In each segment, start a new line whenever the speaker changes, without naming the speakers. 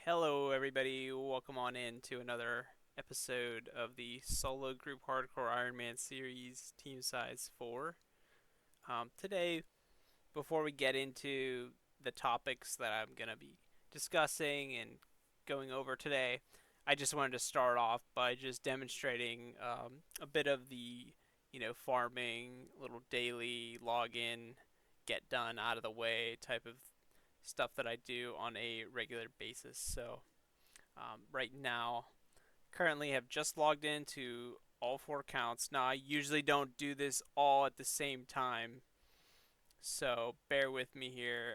Hello, everybody. Welcome on in to another episode of the Solo Group Hardcore Iron Man Series Team Size 4. Today, before we get into the topics that I'm going to be discussing and going over today, I just wanted to start off by just demonstrating a bit of the, farming, little daily login, get done out of the way type of stuff that I do on a regular basis. So, right now, currently have just logged into all four accounts. Now, I usually don't do this all at the same time, so bear with me here.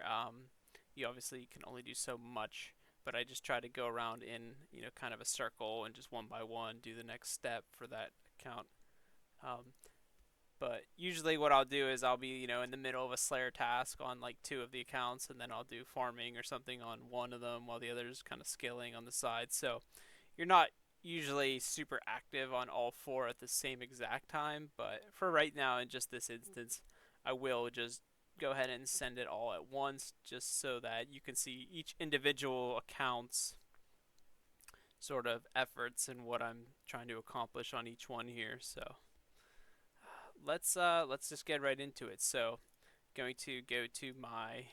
You obviously can only do so much, but I just try to go around in, kind of a circle and just one by one do the next step for that account. Um, but usually what I'll do is I'll be, in the middle of a Slayer task on like two of the accounts, and then I'll do farming or something on one of them while the other's kind of scaling on the side. So you're not usually super active on all four at the same exact time, but for right now, in just this instance, I will just go ahead and send it all at once just so that you can see each individual account's sort of efforts and what I'm trying to accomplish on each one here. So let's just get right into it. So going to go to my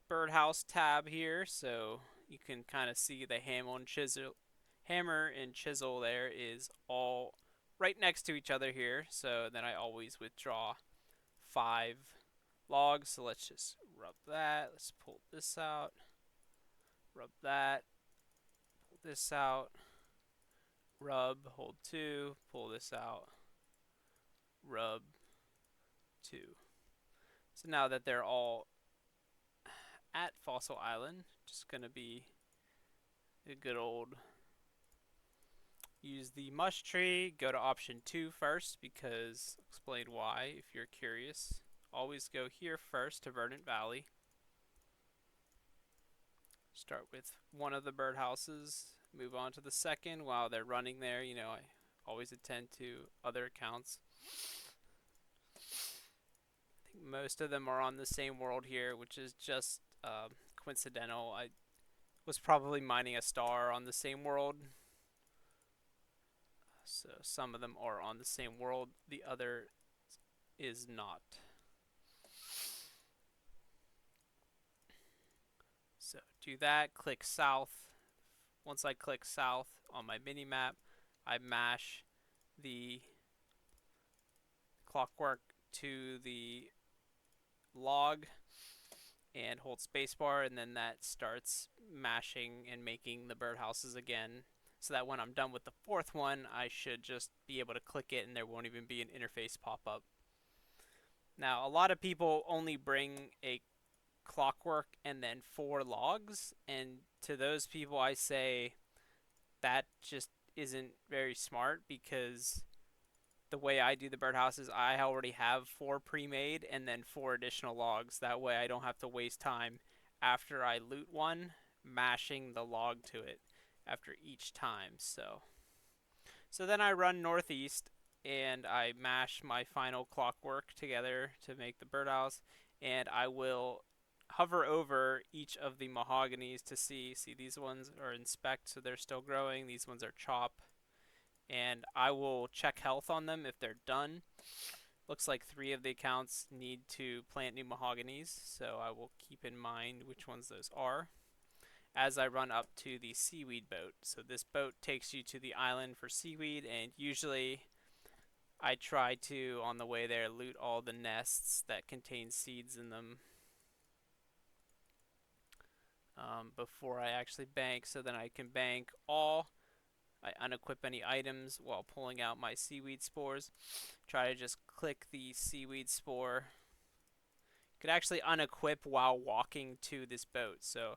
birdhouse tab here, so you can kind of see the hammer and chisel there is all right next to each other here. So then I always withdraw 5 logs. So let's just rub that. Let's pull this out. Rub that. Pull this out. Rub. Hold 2. Pull this out. Rub 2. So now that they're all at Fossil Island, just gonna be a good old use the mush tree. Go to option 2 first because I'll explain why if you're curious. Always go here first to Verdant Valley. Start with one of the birdhouses, move on to the second while they're running there. I always attend to other accounts. I think most of them are on the same world here, which is just coincidental. I was probably mining a star on the same world, so some of them are on the same world, the other is not. So do that, click south. Once I click south on my mini map, I mash the clockwork to the log and hold spacebar, and then that starts mashing and making the birdhouses again, so that when I'm done with the fourth one, I should just be able to click it and there won't even be an interface pop up. Now, a lot of people only bring a clockwork and then 4 logs, and to those people I say that just isn't very smart, because the way I do the birdhouses, I already have 4 pre-made and then 4 additional logs. That way I don't have to waste time after I loot one mashing the log to it after each time. So then I run northeast and I mash my final clockwork together to make the birdhouse, and I will hover over each of the mahoganies to see these ones are inspect, so they're still growing. These ones are chop, and I will check health on them if they're done. Looks like 3 of the accounts need to plant new mahoganies, so I will keep in mind which ones those are as I run up to the seaweed boat. So this boat takes you to the island for seaweed, and usually I try to, on the way there, loot all the nests that contain seeds in them before I actually bank, so then I can bank all. I unequip any items while pulling out my seaweed spores. Try to just click the seaweed spore. You could actually unequip while walking to this boat. So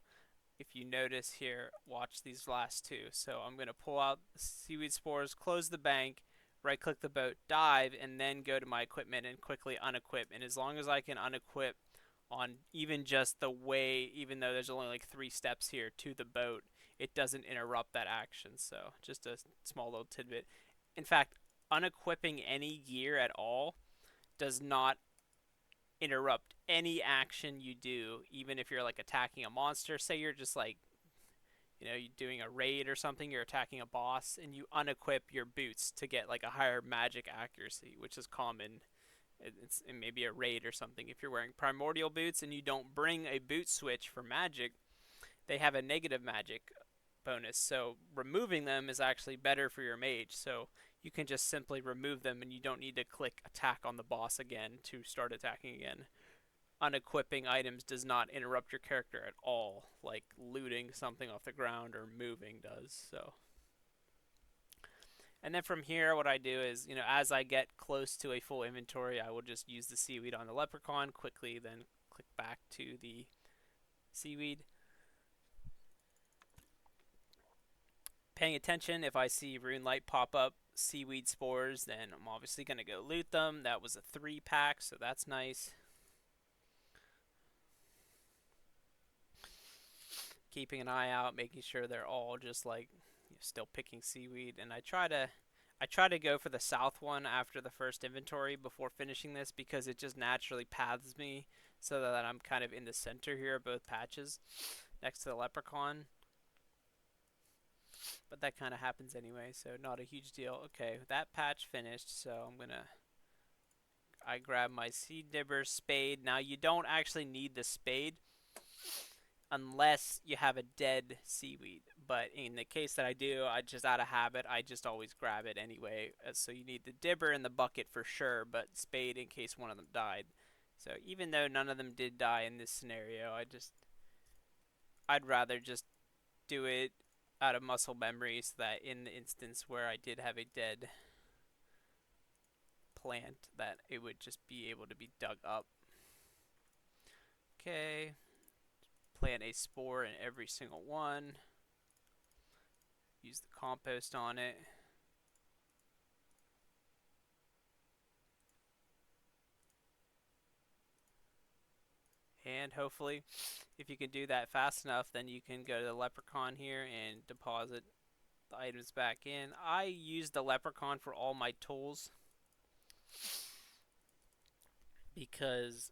if you notice here, watch these last two. So I'm going to pull out the seaweed spores, close the bank, right click the boat, dive, and then go to my equipment and quickly unequip. And as long as I can unequip on even just the way, even though there's only like 3 steps here to the boat, it doesn't interrupt that action. So just a small little tidbit. In fact, unequipping any gear at all does not interrupt any action you do, even if you're like attacking a monster. Say you're just like, you're doing a raid or something, you're attacking a boss, and you unequip your boots to get like a higher magic accuracy, which is common. It may be a raid or something. If you're wearing primordial boots and you don't bring a boot switch for magic, they have a negative magic bonus. So removing them is actually better for your mage. So you can just simply remove them and you don't need to click attack on the boss again to start attacking again. Unequipping items does not interrupt your character at all, like looting something off the ground or moving does. So, and then from here, what I do is, as I get close to a full inventory, I will just use the seaweed on the leprechaun quickly, then click back to the seaweed. Paying attention, if I see rune light pop up, seaweed spores, then I'm obviously going to go loot them. That was a 3-pack, so that's nice. Keeping an eye out, making sure they're all just like still picking seaweed, and I try to go for the south one after the first inventory before finishing this because it just naturally paths me so that I'm kind of in the center here of both patches next to the leprechaun. But that kind of happens anyway, so not a huge deal. Okay, that patch finished, so I grab my seed dibber spade. Now you don't actually need the spade unless you have a dead seaweed. But in the case that I do, I just out of habit, I just always grab it anyway. So you need the dibber and the bucket for sure, but spade in case one of them died. So even though none of them did die in this scenario, I'd rather just do it out of muscle memory so that in the instance where I did have a dead plant that it would just be able to be dug up. Okay. Plant a spore in every single one. Use the compost on it. And hopefully, if you can do that fast enough, then you can go to the leprechaun here and deposit the items back in. I use the leprechaun for all my tools because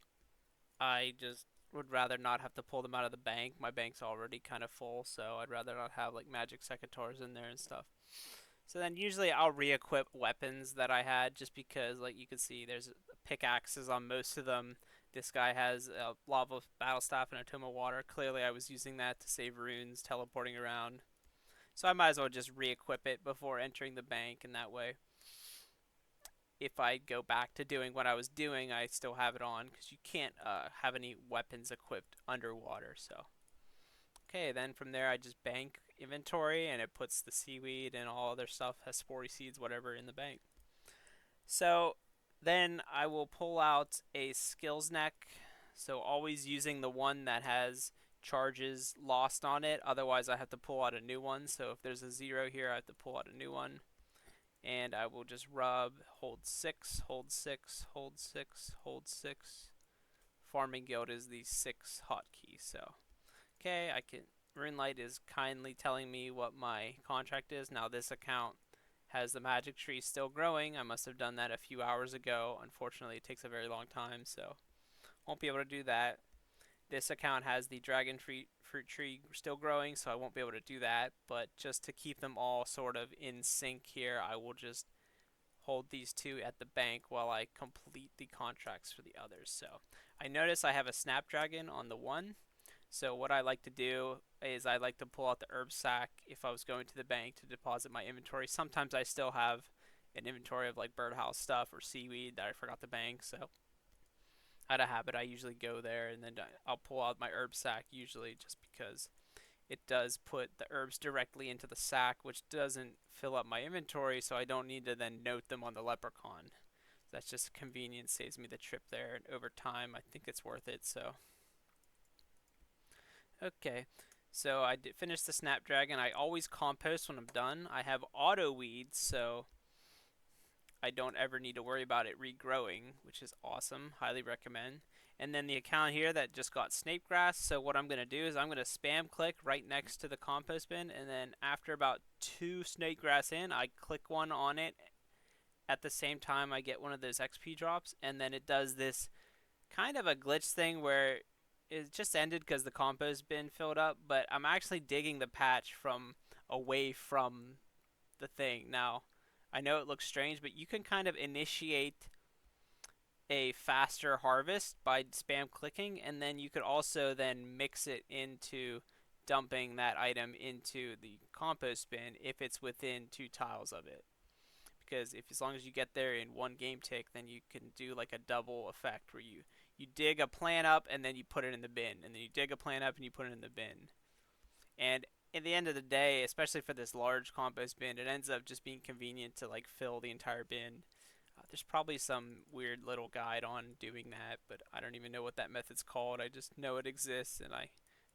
I just would rather not have to pull them out of the bank. My bank's already kind of full, so I'd rather not have like magic secateurs in there and stuff. So then usually I'll re-equip weapons that I had just because, like you can see, there's pickaxes on most of them. This guy has a lava battle staff and a tome of water. Clearly I was using that to save runes, teleporting around. So I might as well just re-equip it before entering the bank, and that way if I go back to doing what I was doing, I still have it on, because you can't have any weapons equipped underwater. So, okay, then from there I just bank inventory, and it puts the seaweed and all other stuff, Hespori seeds, whatever, in the bank. So then I will pull out a skills neck. So always using the one that has charges lost on it. Otherwise I have to pull out a new one. So if there's a 0 here, I have to pull out a new one. And I will just rub, hold 6, hold 6, hold 6, hold 6. Farming Guild is the 6 hotkey. So, okay, RuneLight is kindly telling me what my contract is. Now this account has the magic tree still growing. I must have done that a few hours ago. Unfortunately, it takes a very long time, so won't be able to do that. This account has the dragon fruit tree still growing, so I won't be able to do that. But just to keep them all sort of in sync here, I will just hold these two at the bank while I complete the contracts for the others. So I notice I have a snapdragon on the one. So what I like to do is I like to pull out the herb sack if I was going to the bank to deposit my inventory. Sometimes I still have an inventory of like birdhouse stuff or seaweed that I forgot to bank. So out of habit, I usually go there and then I'll pull out my herb sack usually, just because it does put the herbs directly into the sack, which doesn't fill up my inventory, so I don't need to then note them on the leprechaun. That's just convenience, saves me the trip there, and over time I think it's worth it. So okay, so I did finish the snapdragon. I always compost when I'm done. I have auto weeds, so I don't ever need to worry about it regrowing, which is awesome. Highly recommend. And then the account here that just got snake grass. So what I'm going to do is I'm going to spam click right next to the compost bin, and then after about 2 snake grass in, I click one on it. At the same time I get one of those XP drops, and then it does this kind of a glitch thing where it just ended because the compost bin filled up, but I'm actually digging the patch from away from the thing. Now, I know it looks strange, but you can kind of initiate a faster harvest by spam clicking, and then you could also then mix it into dumping that item into the compost bin if it's within 2 tiles of it. Because if as long as you get there in one game tick, then you can do like a double effect where you dig a plant up and then you put it in the bin, and then you dig a plant up and you put it in the bin. And at the end of the day, especially for this large compost bin, it ends up just being convenient to like fill the entire bin. There's probably some weird little guide on doing that, but I don't even know what that method's called. I just know it exists and I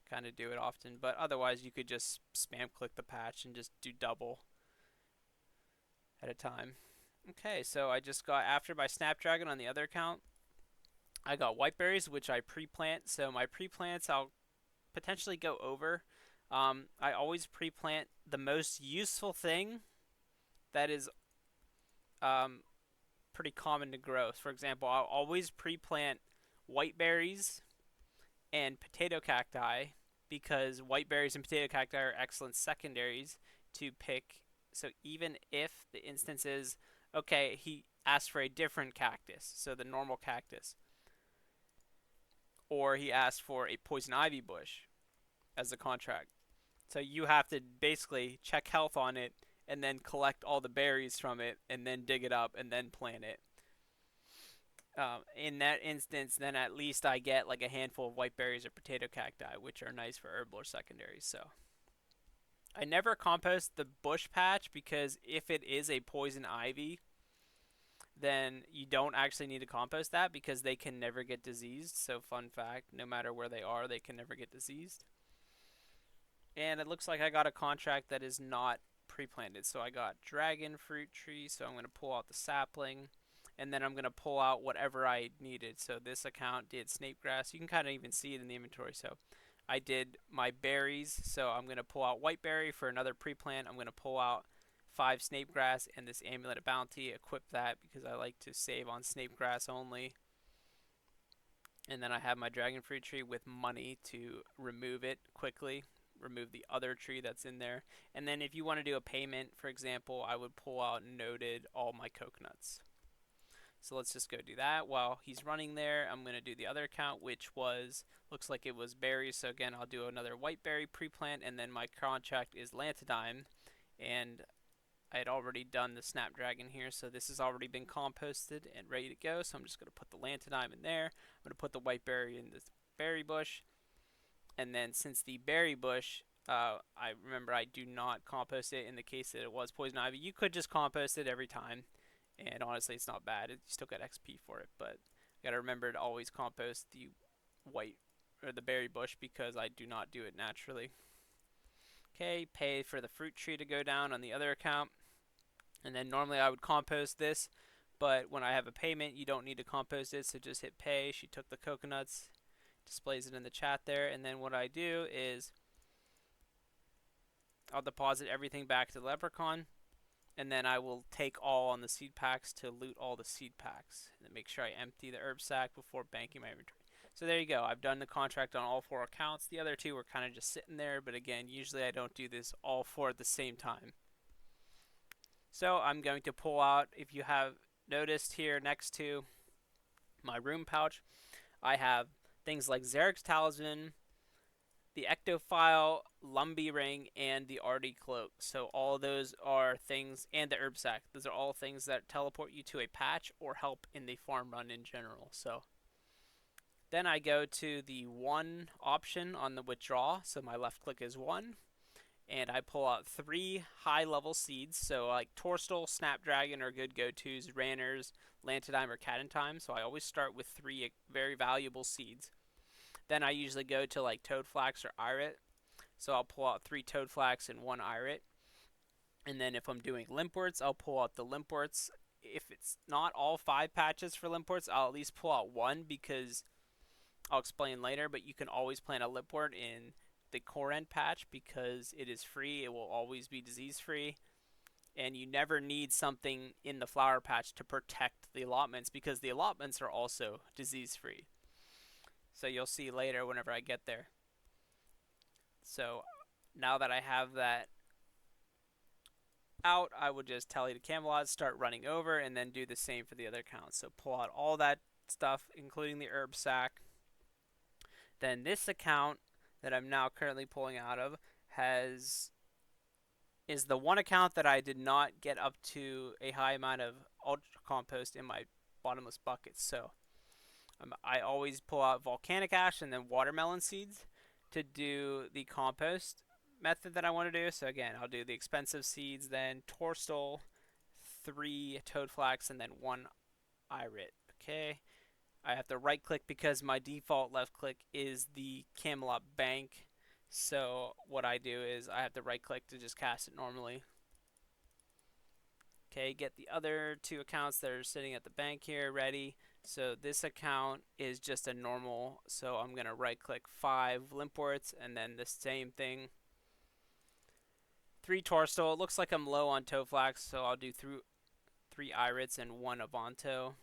kind of do it often. But otherwise, you could just spam click the patch and just do double at a time. Okay, so I just got after my Snapdragon on the other account. I got whiteberries, which I pre-plant. So my pre-plants, I'll potentially go over. I always pre-plant the most useful thing that is um, pretty common to grow. For example, I'll always pre-plant whiteberries and potato cacti because whiteberries and potato cacti are excellent secondaries to pick. So even if the instance is, okay, he asked for a different cactus, so the normal cactus, or he asked for a poison ivy bush as a contract. So you have to basically check health on it and then collect all the berries from it and then dig it up and then plant it. In that instance, then at least I get like a handful of white berries or potato cacti, which are nice for herbal or secondaries. So I never compost the bush patch because if it is a poison ivy, then you don't actually need to compost that because they can never get diseased. So fun fact, no matter where they are, they can never get diseased. And it looks like I got a contract that is not pre-planted. So I got dragon fruit tree, so I'm going to pull out the sapling. And then I'm going to pull out whatever I needed. So this account did snape grass. You can kind of even see it in the inventory. So I did my berries. So I'm going to pull out whiteberry for another pre-plant. I'm going to pull out 5 snape grass and this amulet of bounty. Equip that because I like to save on snape grass only. And then I have my dragon fruit tree with money to remove it quickly. Remove the other tree that's in there. And then if you want to do a payment, for example, I would pull out noted all my coconuts. So let's just go do that. While he's running there, I'm going to do the other account, which was, looks like it was berries. So again, I'll do another whiteberry pre-plant, and then my contract is Lantodime. And I had already done the Snapdragon here, so this has already been composted and ready to go. So I'm just going to put the Lantodime in there. I'm going to put the whiteberry in this berry bush. And then since the berry bush, I remember I do not compost it in the case that it was poison ivy. You could just compost it every time. And honestly, it's not bad. You still got XP for it, but you gotta remember to always compost the white or the berry bush because I do not do it naturally. Okay, pay for the fruit tree to go down on the other account. And then normally I would compost this, but when I have a payment, you don't need to compost it, so just hit pay. She took the coconuts, displays it in the chat there, and then what I do is I'll deposit everything back to the leprechaun. And then I will take all on the seed packs to loot all the seed packs. And then make sure I empty the herb sack before banking my inventory. So there you go. I've done the contract on all 4 accounts. The other 2 were kind of just sitting there. But again, usually I don't do this all 4 at the same time. So I'm going to pull out, if you have noticed here next to my room pouch, I have things like Zarek's Talisman, the Ectophile, Lumbee Ring, and the Artie Cloak. So all those are things, and the Herb Sack. Those are all things that teleport you to a patch or help in the farm run in general. So then I go to the 1 option on the withdraw. So my left click is 1. And I pull out 3 high-level seeds. So like Torstal, Snapdragon are good go-tos, Ranners, Lantodime, or Catentime. So I always start with 3 very valuable seeds. Then I usually go to like Toadflax or Irit. So I'll pull out 3 Toadflax and 1 Irit. And then if I'm doing Limpworts, I'll pull out the Limpworts. If it's not all 5 patches for Limpworts, I'll at least pull out 1 because I'll explain later. But you can always plant a Limpwort in the core end patch because it is free. It will always be disease free. And you never need something in the flower patch to protect the allotments because the allotments are also disease free. So you'll see later whenever I get there. So now that I have that out, I would just tell you to Camelot, start running over, and then do the same for the other accounts. So pull out all that stuff, including the herb sack. Then this account that I'm now currently pulling out of is the one account that I did not get up to a high amount of ultra compost in my bottomless buckets. So I always pull out volcanic ash and then watermelon seeds to do the compost method that I want to do. So again, I'll do the expensive seeds, then Torstal, 3 toadflax, and then 1 irit. Okay. I have to right click because my default left click is the Camelot Bank. So what I do is I have to right click to just cast it normally. Okay, get the other 2 accounts that are sitting at the bank here ready. So this account is just a normal, so I'm going to right click 5 Limpworts and then the same thing. 3 Torstal. It looks like I'm low on Toadflax, so I'll do 3 Irits and 1 Avanto.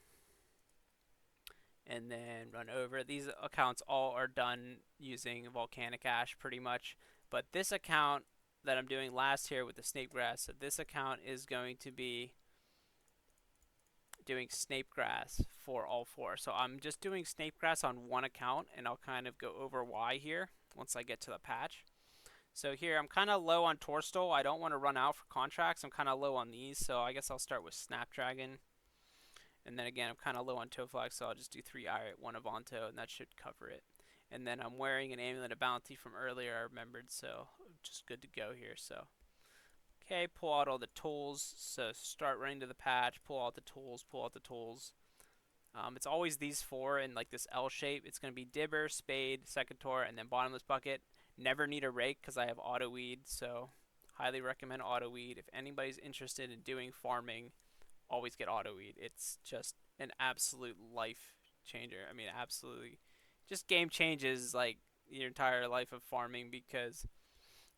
And then run over. These accounts all are done using volcanic ash pretty much. But this account that I'm doing last here with the Snapegrass, so this account is going to be doing Snapegrass for all 4. So I'm just doing Snapegrass on 1 account, and I'll kind of go over why here once I get to the patch. So here I'm kind of low on Torstal. I don't want to run out for contracts. I'm kind of low on these, so I guess I'll start with Snapdragon. And then again, I'm kind of low on Toadflax, so I'll just do 3 Irit, 1 Avanto, and that should cover it. And then I'm wearing an Amulet of Bounty from earlier, I remembered, so just good to go here. So, okay, pull out all the tools. So start running to the patch, pull out the tools, pull out the tools. It's always these 4 in like this L shape. It's going to be Dibber, Spade, Secateurs, and then Bottomless Bucket. Never need a rake because I have Auto Weed, so highly recommend Auto Weed. If anybody's interested in doing farming, always get Auto Weed. It's just an absolute life changer. I mean, absolutely, just game changes like your entire life of farming because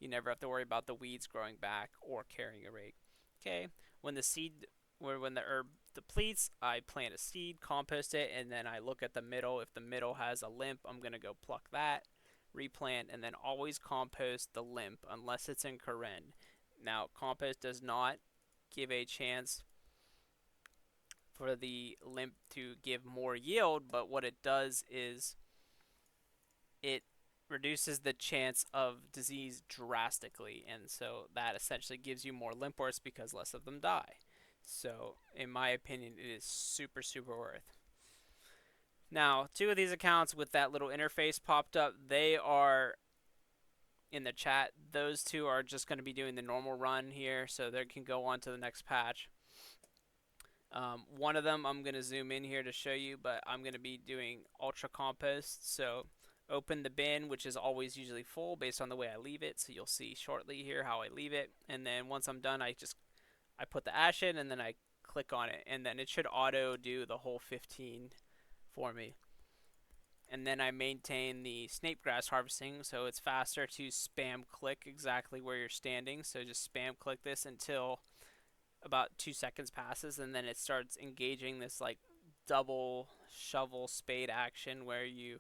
you never have to worry about the weeds growing back or carrying a rake. Okay, when the herb depletes, I plant a seed, compost it, and then I look at the middle. If the middle has a limp, I'm gonna go pluck that, replant, and then always compost the limp unless it's in Karen. Now, compost does not give a chance for the limp to give more yield, but what it does is it reduces the chance of disease drastically, and so that essentially gives you more Limpworts because less of them die. So in my opinion, it is super worth. Now 2 of these accounts with that little interface popped up, they are in the chat. Those 2 are just going to be doing the normal run here, so they can go on to the next patch. One of them I'm going to zoom in here to show you, but I'm going to be doing ultra compost. So open the bin, which is always usually full based on the way I leave it. So you'll see shortly here how I leave it. And then once I'm done, I put the ash in and then I click on it. And then it should auto do the whole 15 for me. And then I maintain the Snapegrass harvesting, so it's faster to spam click exactly where you're standing. So just spam click this until about 2 seconds passes, and then it starts engaging this like double shovel spade action where you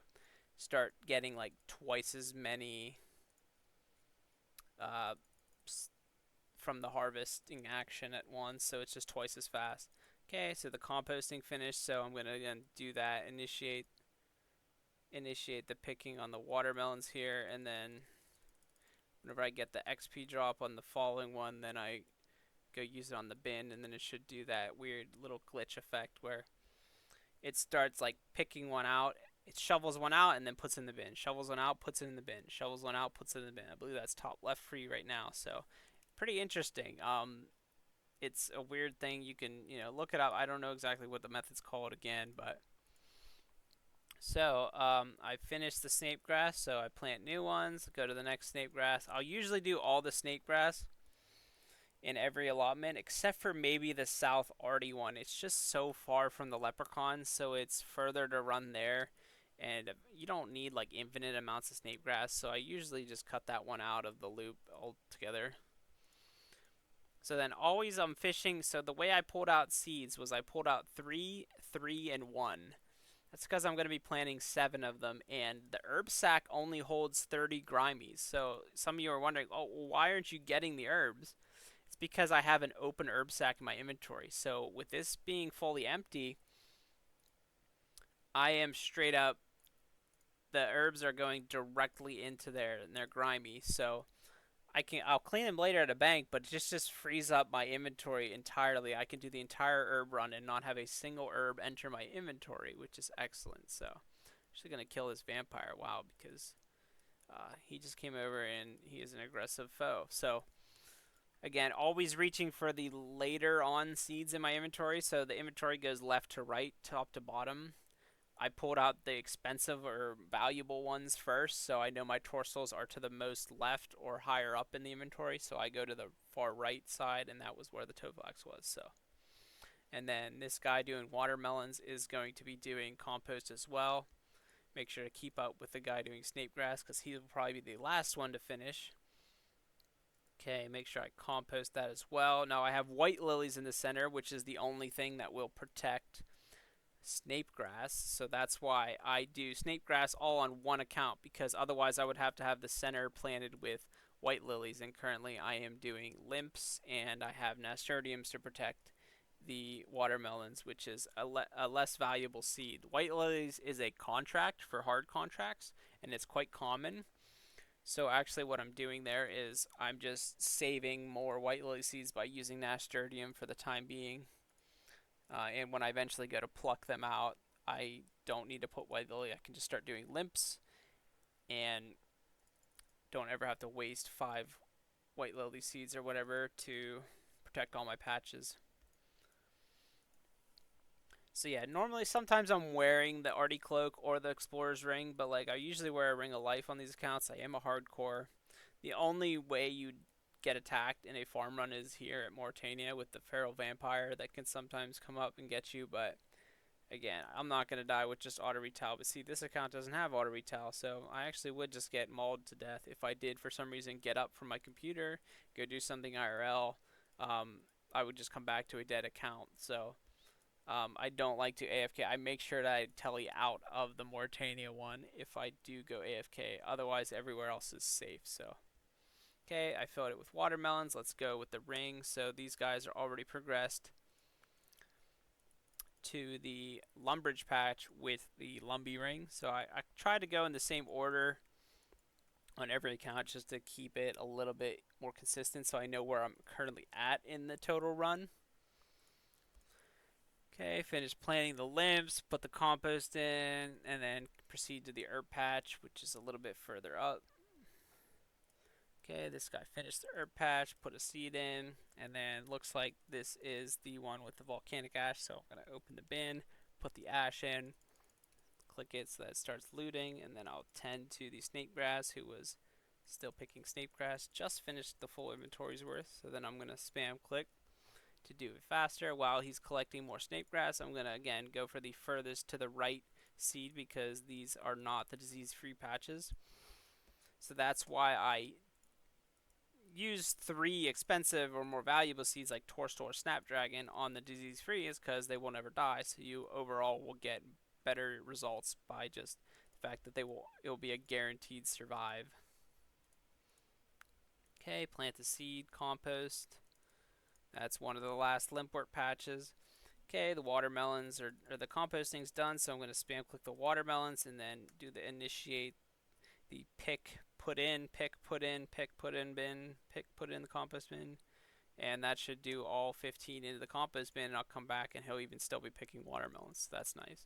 start getting like twice as many from the harvesting action at once, so it's just twice as fast. Okay, so the composting finished, so I'm going to again do that, initiate the picking on the watermelons here, and then whenever I get the XP drop on the following one, then I go use it on the bin, and then it should do that weird little glitch effect where it starts like picking one out, it shovels one out and then puts it in the bin, shovels one out, puts it in the bin, shovels one out, puts it in the bin. I believe that's top left for you right now, so pretty interesting. It's a weird thing. You can look it up. I don't know exactly what the method's called again, but so I finished the Snapegrass, so I plant new ones, go to the next Snapegrass. I'll usually do all the Snapegrass in every allotment except for maybe the South Arty one. It's just so far from the Leprechauns, so it's further to run there, and you don't need like infinite amounts of Snapegrass, so I usually just cut that one out of the loop altogether. So then always I'm fishing. So the way I pulled out seeds was I pulled out 3, 3, and 1. That's because I'm going to be planting 7 of them, and the herb sack only holds 30 grimies. So some of you are wondering, oh, why aren't you getting the herbs? It's because I have an open herb sack in my inventory. So with this being fully empty, I am straight up, the herbs are going directly into there, and they're grimy. So I'll clean them later at a bank, but it just frees up my inventory entirely. I can do the entire herb run and not have a single herb enter my inventory, which is excellent. So I'm actually gonna kill this vampire. Wow, because he just came over and he is an aggressive foe. So again, always reaching for the later on seeds in my inventory. So the inventory goes left to right, top to bottom. I pulled out the expensive or valuable ones first, so I know my torsals are to the most left or higher up in the inventory, so I go to the far right side, and that was where the Tovlax was. So, and then this guy doing watermelons is going to be doing compost as well. Make sure to keep up with the guy doing snape grass, because he will probably be the last one to finish. Okay, make sure I compost that as well. Now I have white lilies in the center, which is the only thing that will protect snape grass, so that's why I do snape grass all on one account, because otherwise I would have to have the center planted with white lilies, and currently I am doing lymphs and I have nasturtiums to protect the watermelons, which is a less valuable seed. White lilies is a contract for hard contracts, and it's quite common. So actually what I'm doing there is I'm just saving more white lily seeds by using nasturtium for the time being. And when I eventually go to pluck them out, I don't need to put white lily. I can just start doing lymphs and don't ever have to waste 5 white lily seeds or whatever to protect all my patches. So yeah, normally sometimes I'm wearing the Artie Cloak or the Explorer's Ring, but like I usually wear a Ring of Life on these accounts. I am a hardcore. The only way you get attacked in a farm run is here at Morytania with the feral vampire that can sometimes come up and get you, but again, I'm not going to die with just auto retail. But see, this account doesn't have auto retail, so I actually would just get mauled to death if I did for some reason get up from my computer, go do something IRL. I would just come back to a dead account. So I don't like to AFK. I make sure that I tele out of the Morytania one if I do go AFK. Otherwise, everywhere else is safe. So, okay, I filled it with watermelons. Let's go with the ring. So these guys are already progressed to the Lumbridge patch with the Lumbee ring. So I try to go in the same order on every account just to keep it a little bit more consistent so I know where I'm currently at in the total run. Okay, finish planting the lymphs, put the compost in, and then proceed to the herb patch, which is a little bit further up. Okay, this guy finished the herb patch, put a seed in, and then looks like this is the one with the volcanic ash, so I'm going to open the bin, put the ash in, click it so that it starts looting, and then I'll tend to the snape grass, who was still picking snape grass, just finished the full inventory's worth, so then I'm going to spam click to do it faster. While he's collecting more snape grass, I'm going to again go for the furthest to the right seed because these are not the disease-free patches. So that's why I use 3 expensive or more valuable seeds like Torstal or Snapdragon on the disease-free is because they will never die, so you overall will get better results by just the fact that it will be a guaranteed survive. Okay, plant the seed, compost. That's one of the last limpwort patches. Okay, the watermelons or the composting's done, so I'm going to spam click the watermelons and then do the initiate the pick, put in, pick, put in, pick, put in bin, pick, put in the compost bin. And that should do all 15 into the compost bin, and I'll come back and he'll even still be picking watermelons. So that's nice.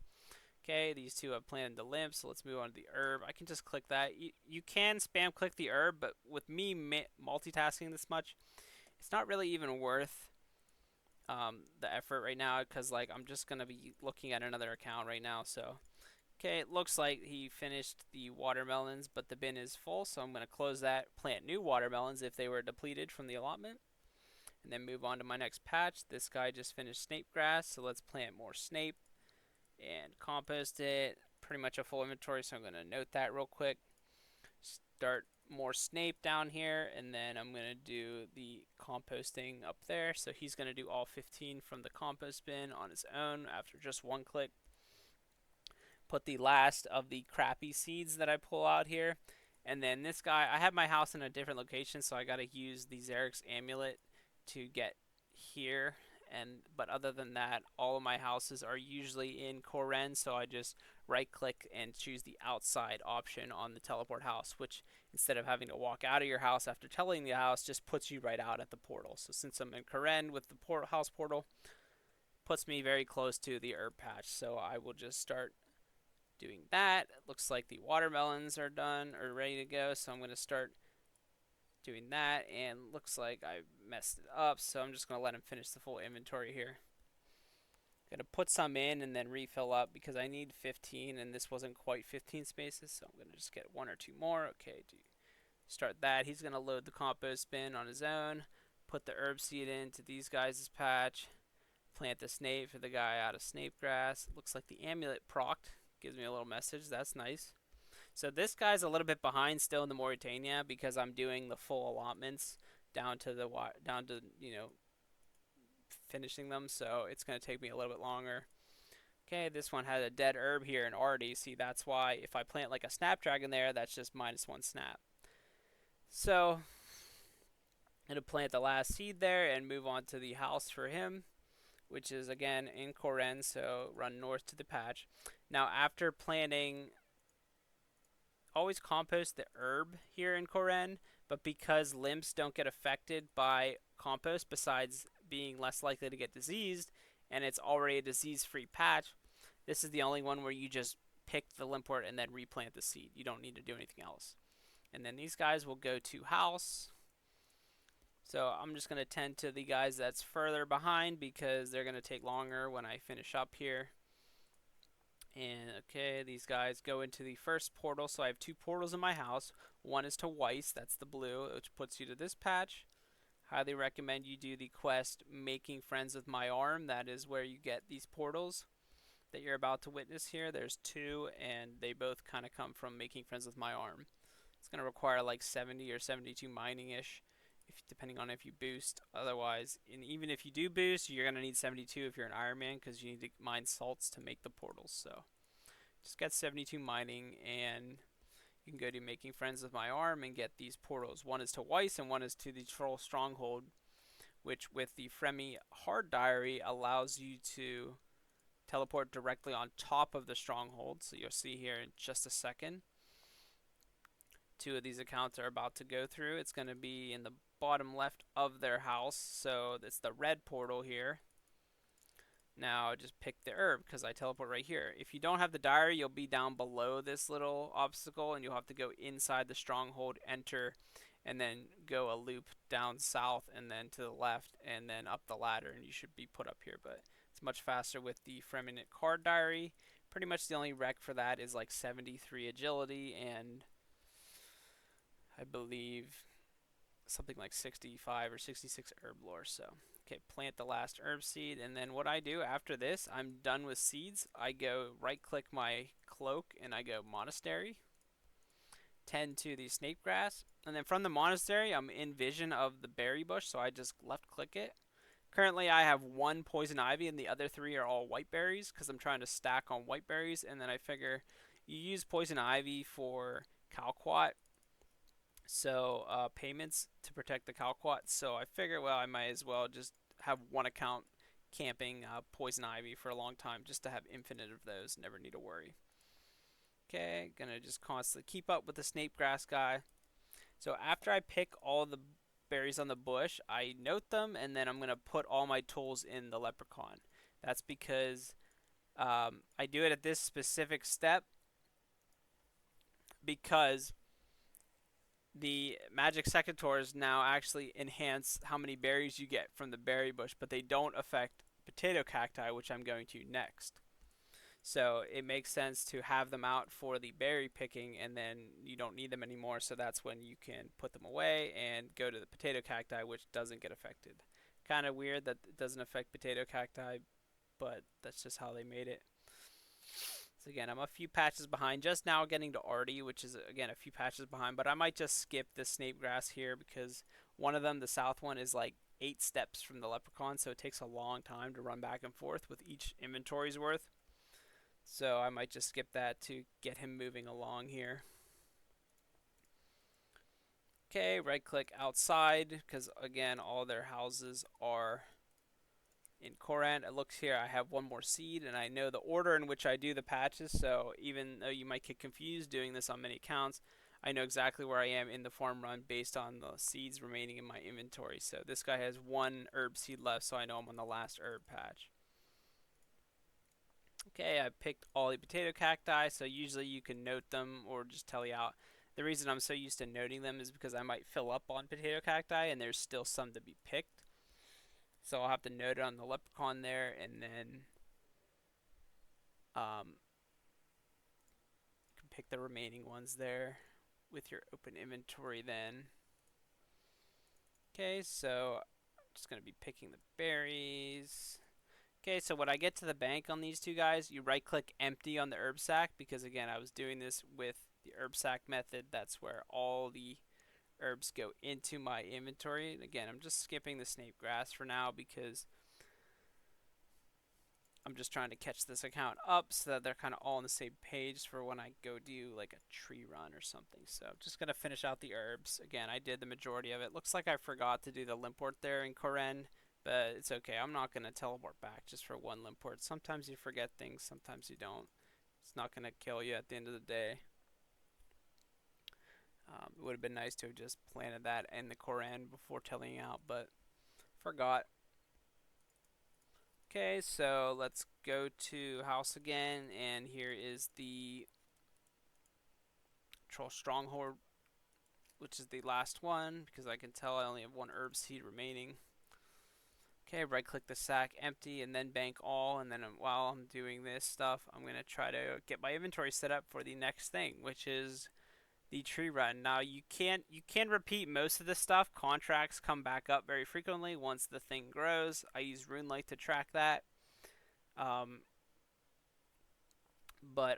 Okay, these two have planted the lymph, so let's move on to the herb. I can just click that. You can spam click the herb, but with me multitasking this much, it's not really even worth the effort right now because like I'm just gonna be looking at another account right now. So okay, it looks like he finished the watermelons, but the bin is full, so I'm gonna close that, plant new watermelons if they were depleted from the allotment, and then move on to my next patch. This guy just finished snape grass, so let's plant more snape and compost it. Pretty much a full inventory, so I'm gonna note that real quick. Start more snape down here, and then I'm going to do the composting up there. So he's going to do all 15 from the compost bin on his own after just one click. Put the last of the crappy seeds that I pull out here. And then this guy, I have my house in a different location, so I got to use the Xerix amulet to get here. But other than that, all of my houses are usually in Kourend, so I just right click and choose the outside option on the teleport house, which instead of having to walk out of your house after telling the house, just puts you right out at the portal. So since I'm in Kourend with the house portal, puts me very close to the herb patch. So I will just start doing that. It looks like the watermelons are done or ready to go, so I'm going to start doing that, and looks like I messed it up, so I'm just going to let him finish the full inventory here. Going to put some in and then refill up because I need 15 and this wasn't quite 15 spaces, so I'm going to just get 1 or 2 more. Okay, start that. He's going to load the compost bin on his own, put the herb seed into these guys' patch, plant the snape for the guy out of snape grass. It looks like the amulet procced. Gives me a little message. That's nice. So this guy's a little bit behind still in the Morytania because I'm doing the full allotments down to finishing them. So it's going to take me a little bit longer. Okay, this one has a dead herb here and already. See, that's why if I plant like a snapdragon there, that's just -1 snap. So I'm going to plant the last seed there and move on to the house for him, which is again in Kourend, so run north to the patch. Now after planting, always compost the herb here in Kourend, but because lymphs don't get affected by compost besides being less likely to get diseased, and it's already a disease-free patch, this is the only one where you just pick the limpwort and then replant the seed. You don't need to do anything else. And then these guys will go to house. So I'm just going to tend to the guys that's further behind because they're going to take longer when I finish up here. And okay, these guys go into the first portal. So I have 2 portals in my house. One is to Weiss, that's the blue, which puts you to this patch. Highly recommend you do the quest Making Friends with My Arm. That is where you get these portals that you're about to witness here. There's 2, and they both kind of come from Making Friends with My Arm. It's going to require like 70 or 72 mining-ish, depending on if you boost. Otherwise, and even if you do boost, you're going to need 72 if you're an Iron Man, because you need to mine salts to make the portals. So just get 72 mining, and you can go to Making Friends with My Arm and get these portals. One is to Weiss and one is to the Troll Stronghold, which with the Fremi Hard Diary allows you to teleport directly on top of the stronghold. So you'll see here in just a second. 2 of these accounts are about to go through. It's going to be in the bottom left of their house, so it's the red portal here. Now just pick the herb because I teleport right here. If you don't have the diary, you'll be down below this little obstacle and you'll have to go inside the stronghold, enter, and then go a loop down south and then to the left and then up the ladder, and you should be put up here. But it's much faster with the Fremennik Hard Diary. Pretty much the only rec for that is like 73 agility and I believe something like 65 or 66 herb lore. So okay, plant the last herb seed, and then what I do after this, I'm done with seeds. I go right click my cloak and I go monastery, tend to the snape grass, and then from the monastery I'm in vision of the berry bush, so I just left click it. Currently I have 1 poison ivy and the other 3 are all white berries because I'm trying to stack on white berries, and then I figure you use poison ivy for Calquat, so payments to protect the Calquat, so I figure, well, I might as well just have 1 account camping poison ivy for a long time just to have infinite of those, never need to worry. Okay, gonna just constantly keep up with the snape grass guy. So after I pick all the berries on the bush, I note them, and then I'm gonna put all my tools in the leprechaun. That's because I do it at this specific step because the magic secateurs now actually enhance how many berries you get from the berry bush, but they don't affect potato cacti, which I'm going to next. So it makes sense to have them out for the berry picking, and then you don't need them anymore, so that's when you can put them away and go to the potato cacti, which doesn't get affected. Kind of weird that it doesn't affect potato cacti, but that's just how they made it. So again, I'm a few patches behind, just now getting to Artie, which is again a few patches behind, but I might just skip the snape grass here because one of them, the south one, is like 8 steps from the leprechaun, so it takes a long time to run back and forth with each inventory's worth. So I might just skip that to get him moving along here. Okay, right click outside because again all their houses are in Courant. It looks here I have one more seed and I know the order in which I do the patches, so even though you might get confused doing this on many accounts, I know exactly where I am in the farm run based on the seeds remaining in my inventory. So this guy has one herb seed left, so I know I'm on the last herb patch. Okay, I picked all the potato cacti, so usually you can note them or just tell you out. The reason I'm so used to noting them is because I might fill up on potato cacti and there's still some to be picked. So I'll have to note it on the leprechaun there, and then you can pick the remaining ones there with your open inventory then. Okay, so I'm just going to be picking the berries. Okay, so when I get to the bank on these two guys, you right click empty on the herb sack because again, I was doing this with the herb sack method. That's where all the herbs go into my inventory. And again, I'm just skipping the snape grass for now because I'm just trying to catch this account up so that they're kind of all on the same page for when I go do like a tree run or something. So I'm just going to finish out the herbs. Again, I did the majority of it. Looks like I forgot to do the limport there in Koren, but it's okay. I'm not going to teleport back just for one limport. Sometimes you forget things, sometimes you don't. It's not going to kill you at the end of the day. It would have been nice to have just planted that in the Koran before telling you out, but forgot. Okay, so let's go to house again, and here is the Troll Stronghold, which is the last one, because I can tell I only have one herb seed remaining. Okay, right click the sack, empty, and then bank all, and then while I'm doing this stuff, I'm going to try to get my inventory set up for the next thing, which is the tree run. Now you can repeat most of this stuff. Contracts come back up very frequently once the thing grows. I use Runelite to track that. But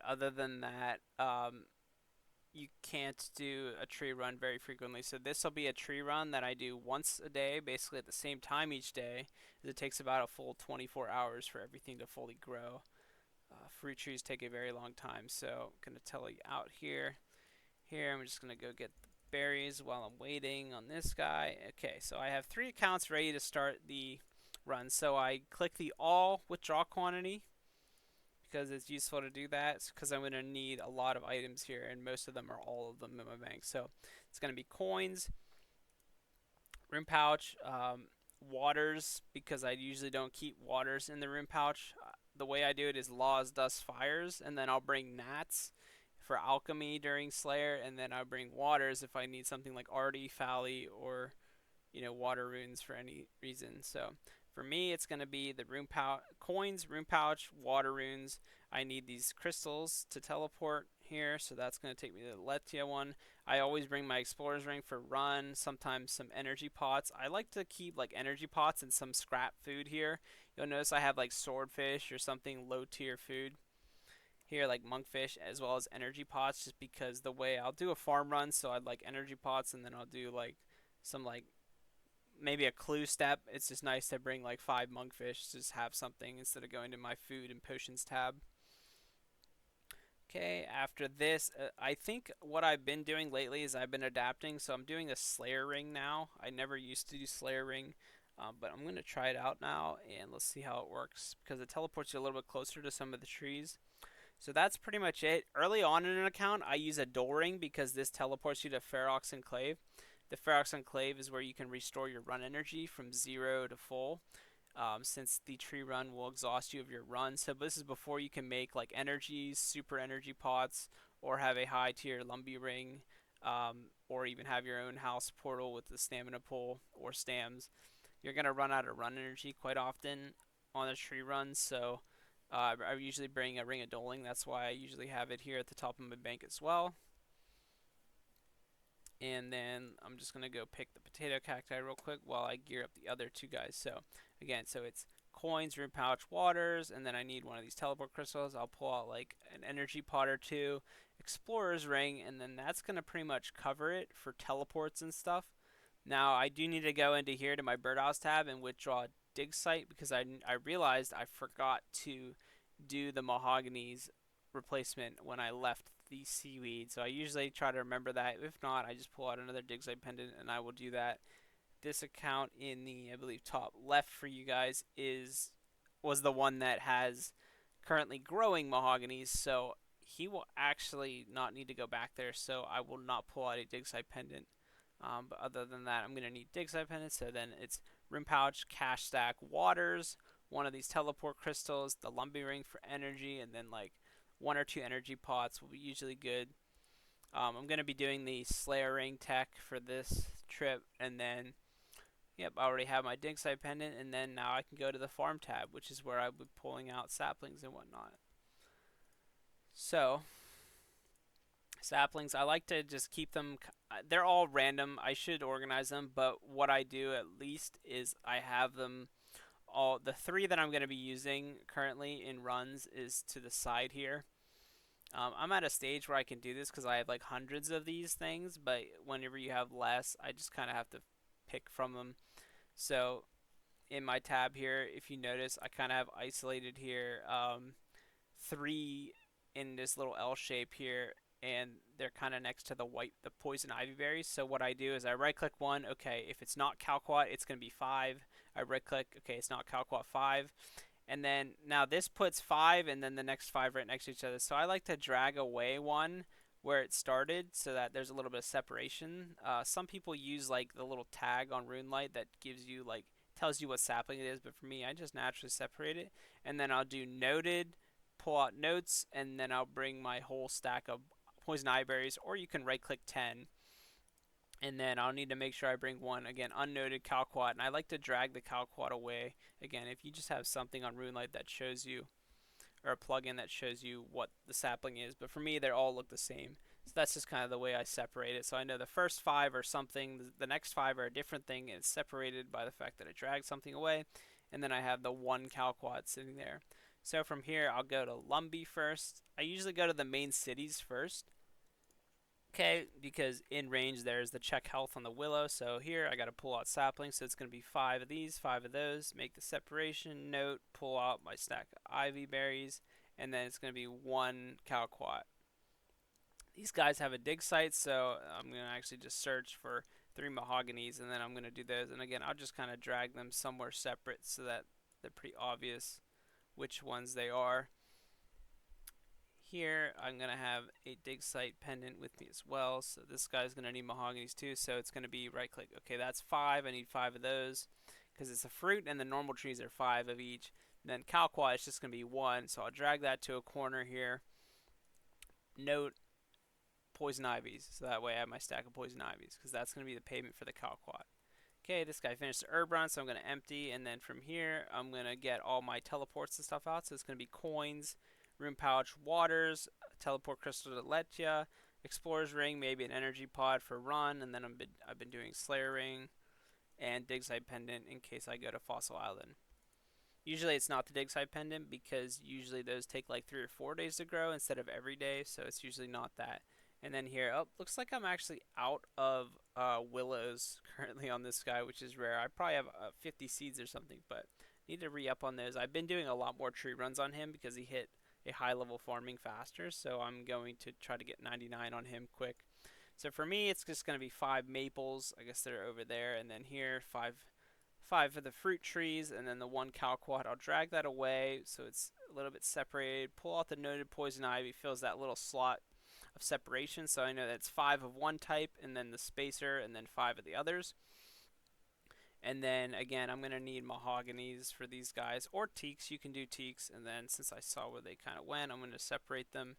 other than that, you can't do a tree run very frequently. So this will be a tree run that I do once a day, basically at the same time each day. It takes about a full 24 hours for everything to fully grow. Fruit trees take a very long time, so I'm going to tell you out here. Here, I'm just going to go get the berries while I'm waiting on this guy. Okay, so I have 3 accounts ready to start the run. So I click the all withdraw quantity because it's useful to do that because I'm going to need a lot of items here, and most of them are all of them in my bank. So it's going to be coins, room pouch, waters, because I usually don't keep waters in the room pouch. The way I do it is laws, dust, fires, and then I'll bring gnats for alchemy during Slayer, and then I'll bring waters if I need something like Artie, Fally, or water runes for any reason. So for me, it's going to be the room pouch, coins, room pouch, water runes. I need these crystals to teleport here, so that's going to take me to the Letia one. I always bring my explorer's ring for run, sometimes some energy pots. I like to keep like energy pots and some scrap food here. You'll notice I have like swordfish or something low tier food here, like monkfish, as well as energy pots, just because the way I'll do a farm run, so I'd like energy pots, and then I'll do like some like maybe a clue step. It's just nice to bring like 5 monkfish, just have something instead of going to my food and potions tab. Okay, after this, I think what I've been doing lately is I've been adapting, so I'm doing a Slayer ring now. I never used to do Slayer ring, but I'm going to try it out now, and let's see how it works, because it teleports you a little bit closer to some of the trees. So that's pretty much it. Early on in an account, I use a Dull Ring because this teleports you to Ferox Enclave. The Ferox Enclave is where you can restore your run energy from 0 to full. Since the tree run will exhaust you of your run. So this is before you can make like energies, super energy pots, or have a high tier Lumbee ring, or even have your own house portal with the stamina pool or stams. You're going to run out of run energy quite often on a tree run, so I usually bring a Ring of Doling. That's why I usually have it here at the top of my bank as well. And then I'm just going to go pick the potato cacti real quick while I gear up the other 2 guys. So again, so it's coins, room pouch, waters, and then I need one of these teleport crystals. I'll pull out like an energy pot or 2, explorer's ring, and then that's going to pretty much cover it for teleports and stuff. Now I do need to go into here to my birdhouse tab and withdraw dig site because I realized I forgot to do the mahoganies replacement when I left the seaweed. So I usually try to remember that. If not, I just pull out another dig site pendant and I will do that. This account in the, I believe, top left for you guys was the one that has currently growing mahoganies, so he will actually not need to go back there, so I will not pull out a dig site pendant. But other than that, I'm going to need dig site pendants, so then it's room pouch, cash stack, waters, one of these teleport crystals, the lumpy ring for energy, and then like one or two energy pots will be usually good. I'm going to be doing the Slayer ring tech for this trip, and then yep, I already have my dig site pendant, and then now I can go to the farm tab, which is where I'll be pulling out saplings and whatnot. So, saplings, I like to just keep them, they're all random. I should organize them, but what I do at least is I have them all, the three that I'm going to be using currently in runs is to the side here. I'm at a stage where I can do this because I have like hundreds of these things, but whenever you have less, I just kind of have to pick from them. So in my tab here, if you notice, I kind of have isolated here three in this little L shape here, and they're kind of next to the poison ivy berries. So what I do is I right click one, okay, if it's not Calquat, it's going to be 5. I right click, okay, it's not Calquat 5. And then now this puts 5 and then the next 5 right next to each other. So I like to drag away one where it started so that there's a little bit of separation. Some people use like the little tag on RuneLite that gives you like tells you what sapling it is, but for me I just naturally separate it, and then I'll do noted, pull out notes, and then I'll bring my whole stack of poison ivy berries, or you can right click 10, and then I'll need to make sure I bring one again unnoted Calquat, and I like to drag the Calquat away. Again, if you just have something on RuneLite that shows you, or a plugin that shows you what the sapling is, but for me they all look the same. So that's just kind of the way I separate it. So I know the first 5 are something, the next 5 are a different thing, and it's separated by the fact that I dragged something away, and then I have the one Calquat sitting there. So from here I'll go to Lumbee first. I usually go to the main cities first. Okay, because in range there's the check health on the willow, so here I gotta pull out saplings, so it's gonna be 5 of these, 5 of those, make the separation, note, pull out my stack of ivy berries, and then it's gonna be 1 Calquat. These guys have a dig site, so I'm gonna actually just search for 3 mahoganies, and then I'm gonna do those, and again I'll just kinda drag them somewhere separate so that they're pretty obvious which ones they are. Here I'm going to have a dig site pendant with me as well, so this guy's going to need mahoganies too, so it's going to be right click, okay, that's 5, I need 5 of those because it's a fruit and the normal trees are 5 of each. And then Calquat is just going to be 1, so I'll drag that to a corner here. Note poison ivies, so that way I have my stack of poison ivies because that's going to be the payment for the Calquat. Okay, this guy finished the herb run, so I'm going to empty, and then from here I'm going to get all my teleports and stuff out, so it's going to be coins, room pouch, waters, teleport crystal to Letya, explorer's ring, maybe an energy pod for run, and then I've been doing Slayer ring and dig site pendant in case I go to Fossil Island. Usually it's not the dig site pendant because usually those take like 3 or 4 days to grow instead of every day, so it's usually not that. And then here, oh, looks like I'm actually out of willows currently on this guy, which is rare. I probably have 50 seeds or something, but need to re-up on those. I've been doing a lot more tree runs on him because he hit a high level farming faster, so I'm going to try to get 99 on him quick. So for me it's just going to be 5 maples, I guess they're over there, and then here 5 for the fruit trees, and then the 1 Calquat. I'll drag that away so it's a little bit separated, pull out the noted poison ivy, fills that little slot of separation, so I know that's 5 of one type and then the spacer and then 5 of the others. And then again, I'm going to need mahoganies for these guys, or teaks. You can do teaks, and then since I saw where they kind of went, I'm going to separate them.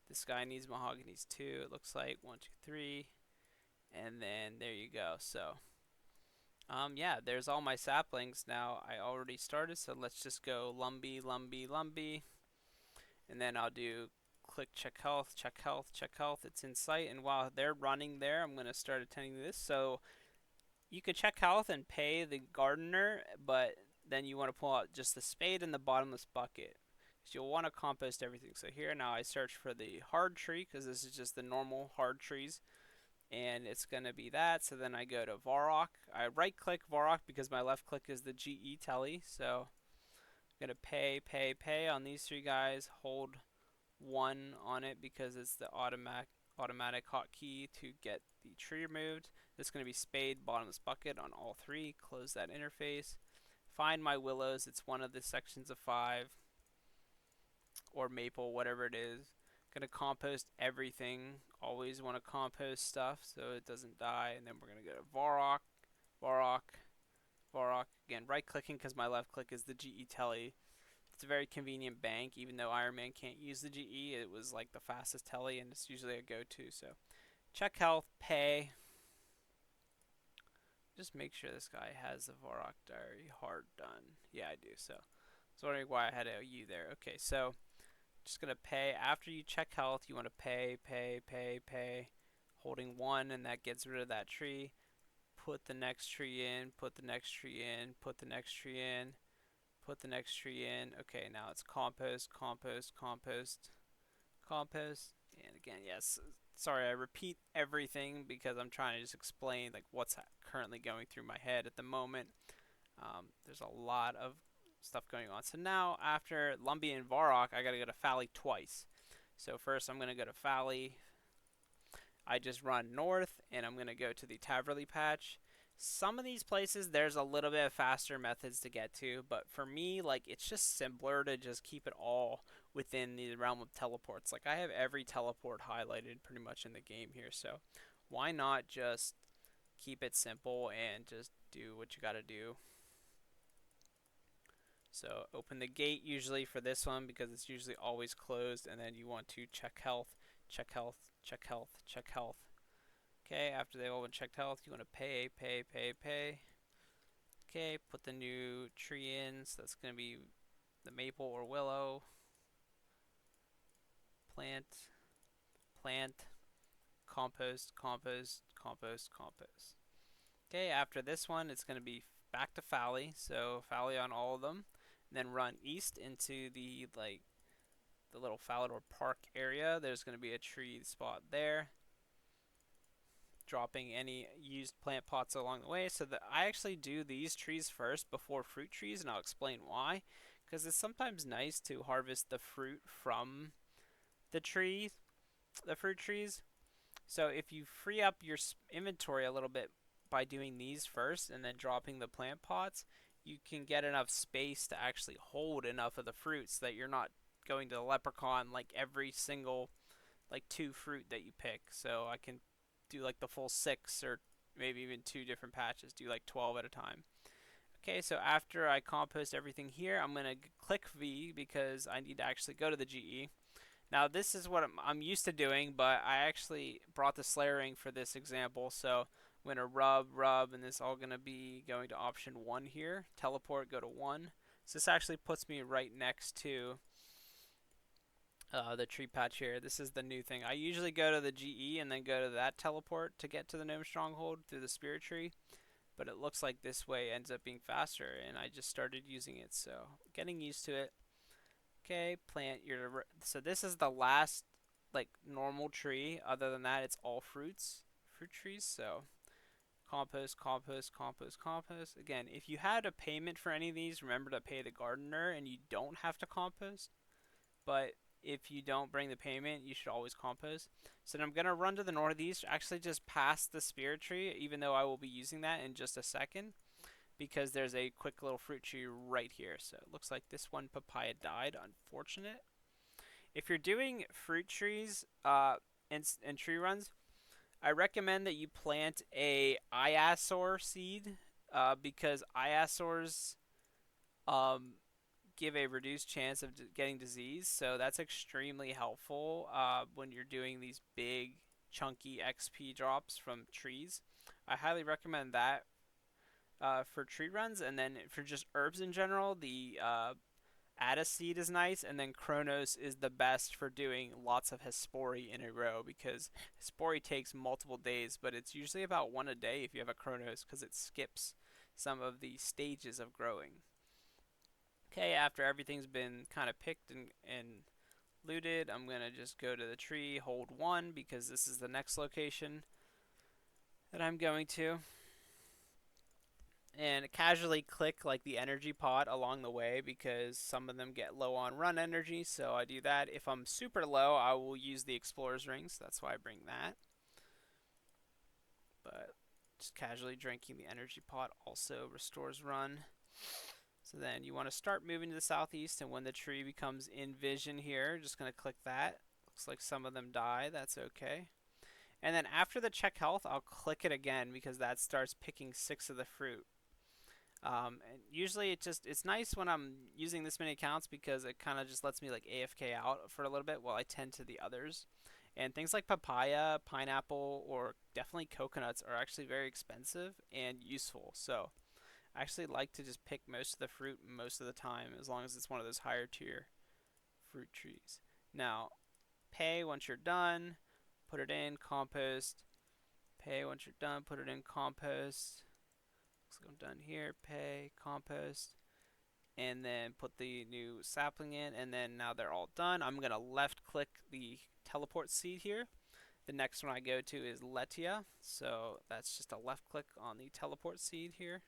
This guy needs mahoganies too, it looks like. 1, 2, 3, and then there you go. So yeah, there's all my saplings. Now I already started, so let's just go Lumbee, Lumbee, Lumbee, and then I'll do click check health, check health, check health. It's in sight, and while they're running there, I'm going to start attending to this. So you could check health and pay the gardener, but then you want to pull out just the spade and the bottomless bucket, because you'll want to compost everything. So here now I search for the hard tree, because this is just the normal hard trees, and it's going to be that. So then I go to Varrock. I right click Varrock because my left click is the GE telly. So I'm going to pay on these 3 guys, hold 1 on it because it's the automatic hotkey to get the tree removed. This is going to be spade bottomless bucket on all 3. Close that interface. Find my willows. It's one of the sections of 5 or maple, whatever it is. Gonna compost everything. Always want to compost stuff so it doesn't die. And then we're gonna go to Varrock, Varrock, Varrock. Again, right clicking because my left click is the GE Telly. It's a very convenient bank, even though Iron Man can't use the GE. It was like the fastest telly, and it's usually a go-to. So, check health, pay. Just make sure this guy has the Varrock Diary hard done. Yeah, I do. So, I was wondering why I had a U there. Okay, so just gonna pay. After you check health, you want to pay, holding 1, and that gets rid of that tree. Put the next tree in. Put the next tree in. Put the next tree in. Put the next tree in. Okay, now it's compost, compost, compost, compost. And again, yes, sorry, I repeat everything because I'm trying to just explain like what's currently going through my head at the moment. There's a lot of stuff going on. So now after Lumbee and Varrock, I gotta go to Fally twice. So first I'm gonna go to Fally. I just run north and I'm gonna go to the Taverly patch. Some of these places there's a little bit of faster methods to get to, but for me, like, it's just simpler to just keep it all within the realm of teleports. Like, I have every teleport highlighted pretty much in the game here, so why not just keep it simple and just do what you gotta do. So open the gate usually for this one because it's usually always closed, and then you want to check health, check health, check health, check health. Okay, after they've all been checked health, you want to pay. Okay, put the new tree in, so that's going to be the maple or willow. Plant, compost, compost, compost, compost. Okay, after this one, it's going to be back to Fally, so Fally on all of them, and then run east into the little Falador Park area. There's going to be a tree spot there. Dropping any used plant pots along the way, so that I actually do these trees first before fruit trees, and I'll explain why. Because it's sometimes nice to harvest the fruit from the fruit trees. So if you free up your inventory a little bit by doing these first and then dropping the plant pots, you can get enough space to actually hold enough of the fruits that you're not going to the leprechaun like every single 2 fruit that you pick. So I can do like the full 6 or maybe even 2 different patches, do like 12 at a time. Okay, so after I compost everything here, I'm going to click V because I need to actually go to the GE. Now this is what I'm used to doing, but I actually brought the Slayer Ring for this example, so I'm going to rub, and this is all going to be going to option 1 here. Teleport, go to 1. So this actually puts me right next to the tree patch here. This is the new thing. I usually go to the GE and then go to that teleport to get to the Gnome Stronghold through the Spirit Tree, but it looks like this way ends up being faster, and I just started using it, so getting used to it. Okay, plant your... So this is the last, normal tree. Other than that, it's all fruit trees, so compost, compost, compost, compost. Again, if you had a payment for any of these, remember to pay the gardener, and you don't have to compost, but if you don't bring the payment, you should always compost. So I'm going to run to the northeast, actually just past the Spirit Tree, even though I will be using that in just a second, because there's a quick little fruit tree right here. So it looks like this one papaya died, unfortunate. If you're doing fruit trees and tree runs, I recommend that you plant a Iasor seed because Iasors give a reduced chance of getting disease, so that's extremely helpful when you're doing these big chunky XP drops from trees. I highly recommend that for tree runs, and then for just herbs in general, the Addis seed is nice, and then Chronos is the best for doing lots of Hespori in a row, because Hespori takes multiple days, but it's usually about 1 a day if you have a Chronos, because it skips some of the stages of growing. Okay, after everything's been kind of picked and looted, I'm going to just go to the tree, hold 1, because this is the next location that I'm going to. and casually click like the energy pod along the way because some of them get low on run energy, so I do that. If I'm super low, I will use the explorer's rings. That's why I bring that. But just casually drinking the energy pot also restores run. So then you want to start moving to the southeast, and when the tree becomes in vision here, just going to click that. Looks like some of them die. That's okay. And then after the check health, I'll click it again because that starts picking 6 of the fruit. And usually it's nice when I'm using this many accounts because it kind of just lets me like AFK out for a little bit while I tend to the others. And things like papaya, pineapple, or definitely coconuts are actually very expensive and useful. So I actually like to just pick most of the fruit most of the time as long as it's one of those higher tier fruit trees. Now, pay once you're done, put it in compost. Pay once you're done, put it in compost. Looks like I'm done here. Pay, compost, and then put the new sapling in, and then now they're all done. I'm going to left click the teleport seed here. The next one I go to is Letia, so that's just a left click on the teleport seed here.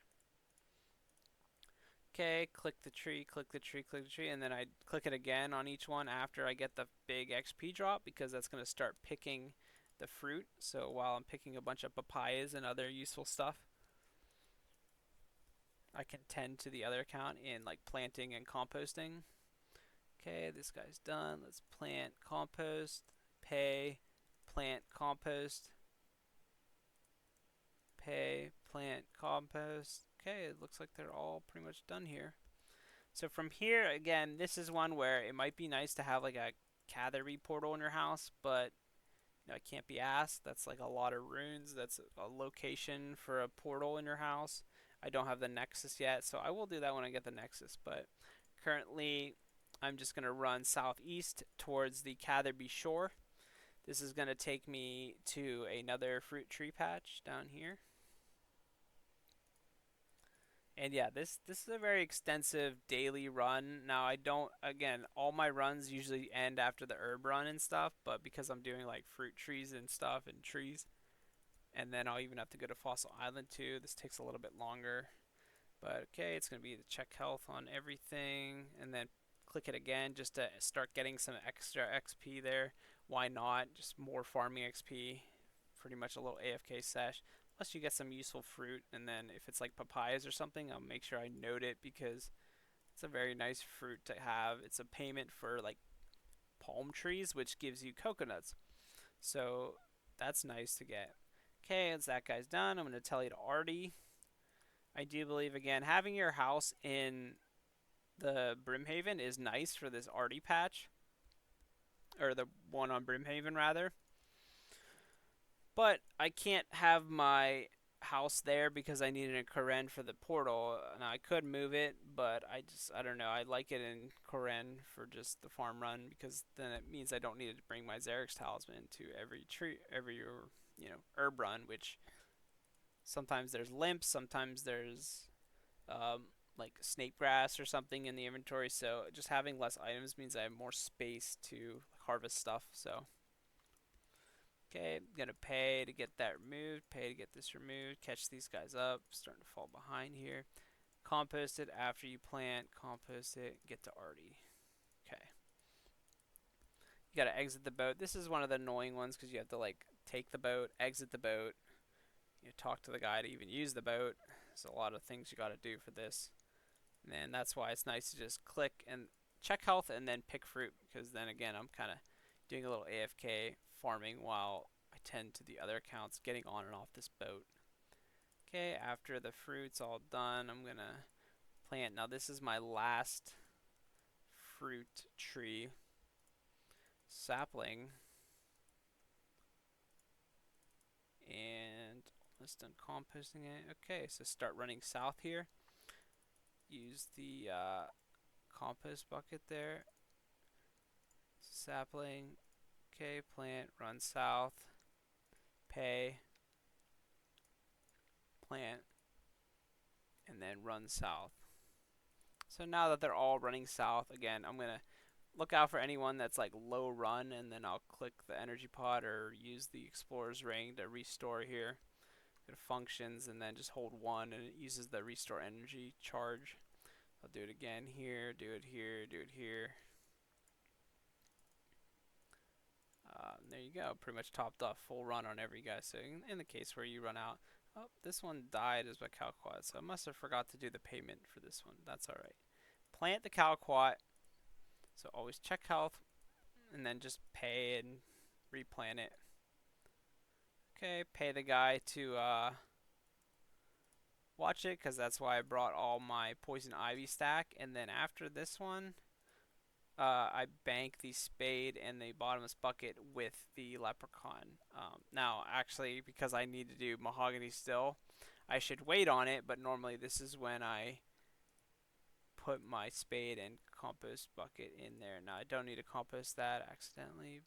Okay, click the tree, click the tree, click the tree, and then I click it again on each one after I get the big XP drop because that's going to start picking the fruit. So while I'm picking a bunch of papayas and other useful stuff, I can tend to the other account in like planting and composting. Okay, this guy's done. Let's plant, compost, pay, plant, compost, pay, plant, compost. Okay, it looks like they're all pretty much done here. So from here, again, this is one where it might be nice to have like a Catherby portal in your house, but I can't be asked. That's like a lot of runes. That's a location for a portal in your house. I don't have the Nexus yet, so I will do that when I get the Nexus. But currently, I'm just going to run southeast towards the Catherby shore. This is going to take me to another fruit tree patch down here. And yeah, this is a very extensive daily run. Now I don't, again, all my runs usually end after the herb run and stuff, but because I'm doing like fruit trees and stuff and trees, and then I'll even have to go to Fossil Island too. This takes a little bit longer. But okay, it's going to be the check health on everything, and then click it again just to start getting some extra XP there. Why not? Just more farming XP. Pretty much a little AFK sesh. Plus you get some useful fruit, and then if it's like papayas or something, I'll make sure I note it because it's a very nice fruit to have. It's a payment for like palm trees, which gives you coconuts. So that's nice to get. Okay, as that guy's done, I'm going to tell you to Artie. I do believe, again, having your house in the Brimhaven is nice for this Artie patch. Or the one on Brimhaven, rather. But I can't have my house there because I needed a Koren for the portal. Now I could move it, but I don't know. I like it in Koren for just the farm run because then it means I don't need to bring my Xerix talisman to every tree, every herb run, which sometimes there's limps, sometimes there's like snape grass or something in the inventory. So just having less items means I have more space to harvest stuff. So okay, I'm gonna pay to get that removed, pay to get this removed, catch these guys up, starting to fall behind here. Compost it after you plant, compost it, get to Artie. Okay. You gotta exit the boat. This is one of the annoying ones because you have to like take the boat, exit the boat, talk to the guy to even use the boat. There's a lot of things you gotta do for this. And that's why it's nice to just click and check health and then pick fruit because then again I'm kind of doing a little AFK farming while I tend to the other accounts getting on and off this boat. Okay, after the fruit's all done, I'm gonna plant. Now this is my last fruit tree sapling, and almost done composting it. Okay, so start running south here. Use the compost bucket there. Sapling. Okay, plant, run south, pay, plant, and then run south. So now that they're all running south, again, I'm going to look out for anyone that's like low run, and then I'll click the energy pod or use the explorer's ring to restore here. Go to functions and then just hold 1 and it uses the restore energy charge. I'll do it again here, do it here, do it here. There you go, pretty much topped off full run on every guy. So in the case where you run out, oh, this one died as my Calquat, so I must have forgot to do the payment for this one. That's alright. Plant the Calquat, so always check health, and then just pay and replant it. Okay, pay the guy to watch it, because that's why I brought all my Poison Ivy stack, and then after this one, I bank the spade and the bottomless bucket with the leprechaun. Now, actually, because I need to do mahogany still, I should wait on it, but normally this is when I put my spade and compost bucket in there. Now, I don't need to compost that accidentally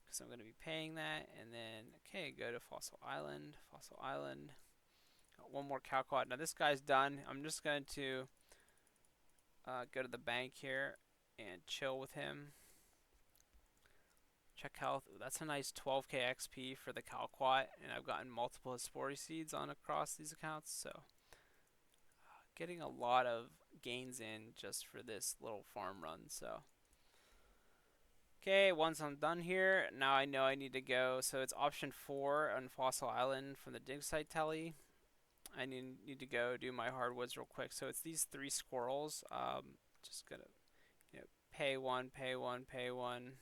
because I'm going to be paying that. And then, okay, go to Fossil Island. Fossil Island. Got one more Calquat. Now, this guy's done. I'm just going to go to the bank here and chill with him. Check health. Ooh, that's a nice 12k XP for the Calquat, and I've gotten multiple Hespori seeds on across these accounts, so getting a lot of gains in just for this little farm run. So okay, once I'm done here, now I know I need to go. So it's option 4 on Fossil Island from the dig site telly. I need to go do my hardwoods real quick. So it's these 3 squirrels. Just gonna pay 1, pay 1, pay 1.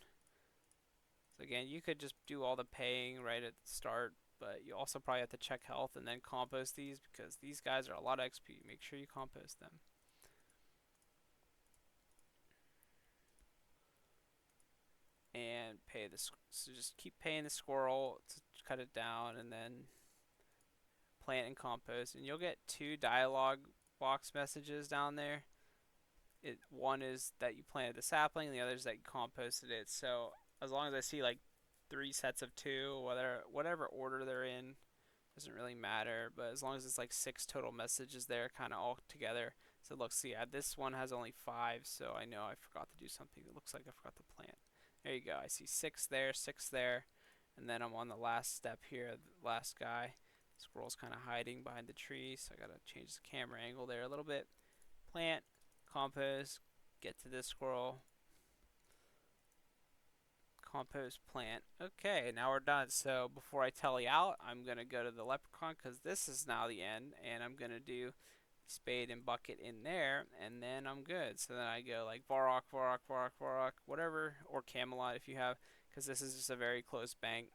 So again, you could just do all the paying right at the start, but you also probably have to check health and then compost these because these guys are a lot of XP. Make sure you compost them. And pay the so just keep paying the squirrel to cut it down, and then plant and compost, and you'll get 2 dialogue box messages down there. One is that you planted the sapling, the other is that you composted it. So as long as I see like 3 sets of 2, whatever order they're in, doesn't really matter. But as long as it's like 6 total messages there, kind of all together. So look, see, this one has only 5, so I know I forgot to do something. It looks like I forgot to plant. There you go. I see 6 there, 6 there, and then I'm on the last step here, the last guy. The squirrel's kind of hiding behind the tree, so I gotta change the camera angle there a little bit. Plant, compost, get to this squirrel. Compost, plant. Okay, now we're done. So before I tally out, I'm gonna go to the leprechaun because this is now the end, and I'm gonna do spade and bucket in there, and then I'm good. So then I go like Varrock, Varrock, Varrock, Varrock, whatever, or Camelot if you have, because this is just a very close bank.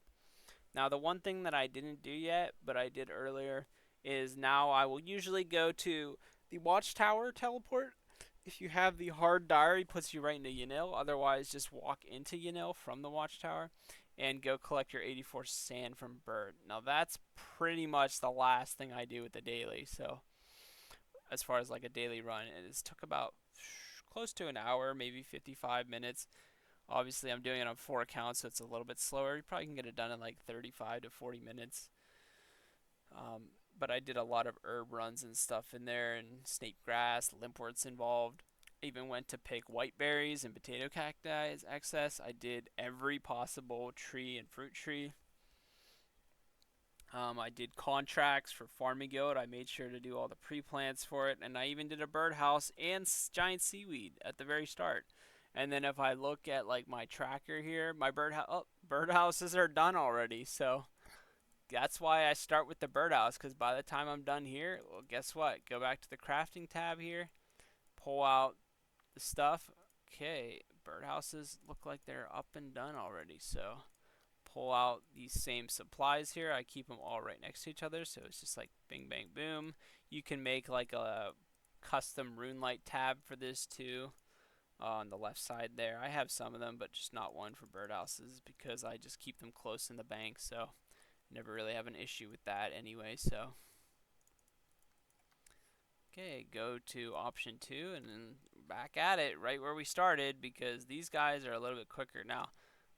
Now the one thing that I didn't do yet, but I did earlier, is now I will usually go to the Watchtower teleport. If you have the hard diary, puts you right into Yanil. Otherwise, just walk into Yanil from the Watchtower and go collect your 84 sand from Bird. Now that's pretty much the last thing I do with the daily. So as far as like a daily run, it took about close to an hour, maybe 55 minutes. Obviously, I'm doing it on 4 accounts, so it's a little bit slower. You probably can get it done in like 35 to 40 minutes. But I did a lot of herb runs and stuff in there, and snake grass, limpworts involved. I even went to pick white berries and potato cacti as excess. I did every possible tree and fruit tree. I did contracts for farming guild. I made sure to do all the pre-plants for it, and I even did a birdhouse and giant seaweed at the very start. And then if I look at like my tracker here, my birdhouses are done already. So that's why I start with the birdhouse, because by the time I'm done here, well, guess what? Go back to the crafting tab here, pull out the stuff. Okay, birdhouses look like they're up and done already. So pull out these same supplies here. I keep them all right next to each other, so it's just like bing, bang, boom. You can make like a custom RuneLite tab for this too. On the left side there, I have some of them, but just not one for birdhouses because I just keep them close in the bank, so never really have an issue with that anyway. So okay, go to option 2 and then back at it right where we started, because these guys are a little bit quicker. Now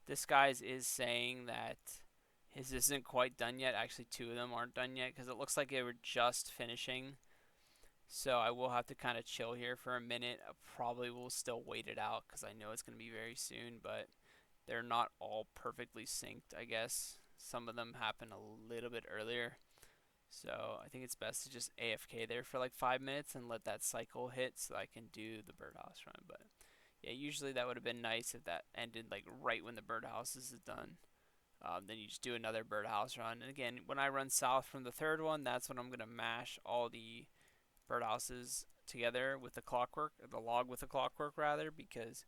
this guy's is saying that his isn't quite done yet. Actually 2 of them aren't done yet because it looks like they were just finishing. So I will have to kind of chill here for a minute. I probably will still wait it out because I know it's going to be very soon, but they're not all perfectly synced, I guess. Some of them happen a little bit earlier. So I think it's best to just AFK there for like 5 minutes and let that cycle hit so I can do the birdhouse run. But yeah, usually that would have been nice if that ended like right when the birdhouses is done. Then you just do another birdhouse run. And again, when I run south from the third one, that's when I'm gonna mash all the birdhouses together with the clockwork, or the log with the clockwork rather, because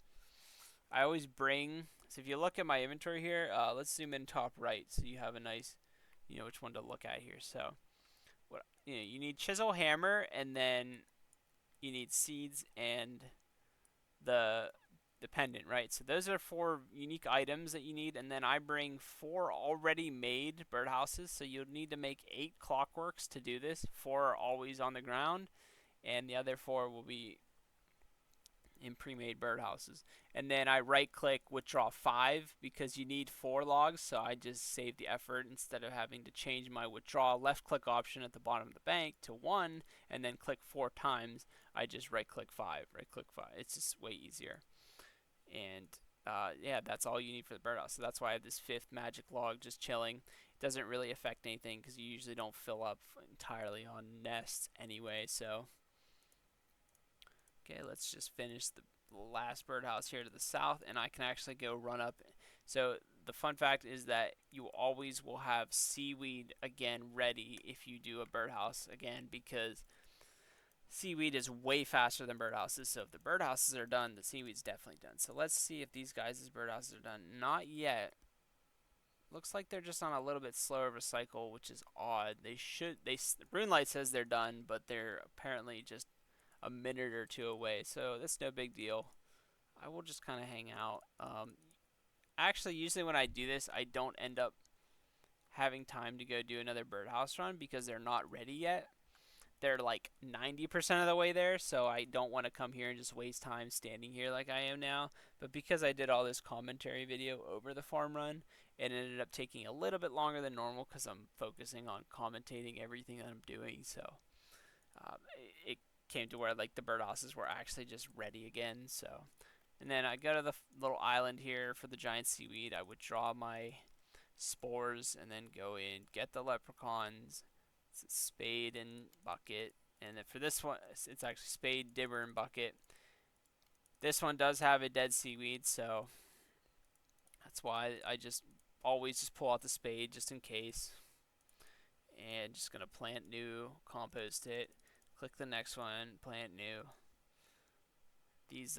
I always bring. So if you look at my inventory here, let's zoom in top right so you have a nice, which one to look at here. So what you need chisel, hammer, and then you need seeds and the the pendant, right? So those are 4 unique items that you need, and then I bring 4 already made birdhouses. So you'll need to make 8 clockworks to do this. 4 are always on the ground, and the other 4 will be in pre-made birdhouses. And then I right-click withdraw 5 because you need 4 logs, so I just save the effort instead of having to change my withdraw left-click option at the bottom of the bank to 1 and then click 4 times. I just right-click 5, right-click 5. It's just way easier. And yeah, that's all you need for the birdhouse. So that's why I have this 5th magic log just chilling. It doesn't really affect anything because you usually don't fill up entirely on nests anyway. So okay, let's just finish the last birdhouse here to the south, and I can actually go run up. So the fun fact is that you always will have seaweed again ready if you do a birdhouse again, because seaweed is way faster than birdhouses. So if the birdhouses are done, the seaweed's definitely done. So let's see if these guys' birdhouses are done. Not yet. Looks like they're just on a little bit slower of a cycle, which is odd. RuneLite says they're done, but they're apparently just a minute or 2 away. So that's no big deal. I will just kind of hang out. Actually, usually when I do this, I don't end up having time to go do another birdhouse run because they're not ready yet. They're like 90% of the way there, so I don't want to come here and just waste time standing here like I am now. But because I did all this commentary video over the farm run, it ended up taking a little bit longer than normal because I'm focusing on commentating everything that I'm doing. So it came to where like the birdhouses were actually just ready again. So, and then I go to the little island here for the giant seaweed. I withdraw my spores and then go in, get the leprechauns. It's spade and bucket. And then for this one, it's actually spade, dibber, and bucket. This one does have a dead seaweed, so that's why I just always just pull out the spade just in case. And just gonna plant new, compost it, click the next one, plant new. These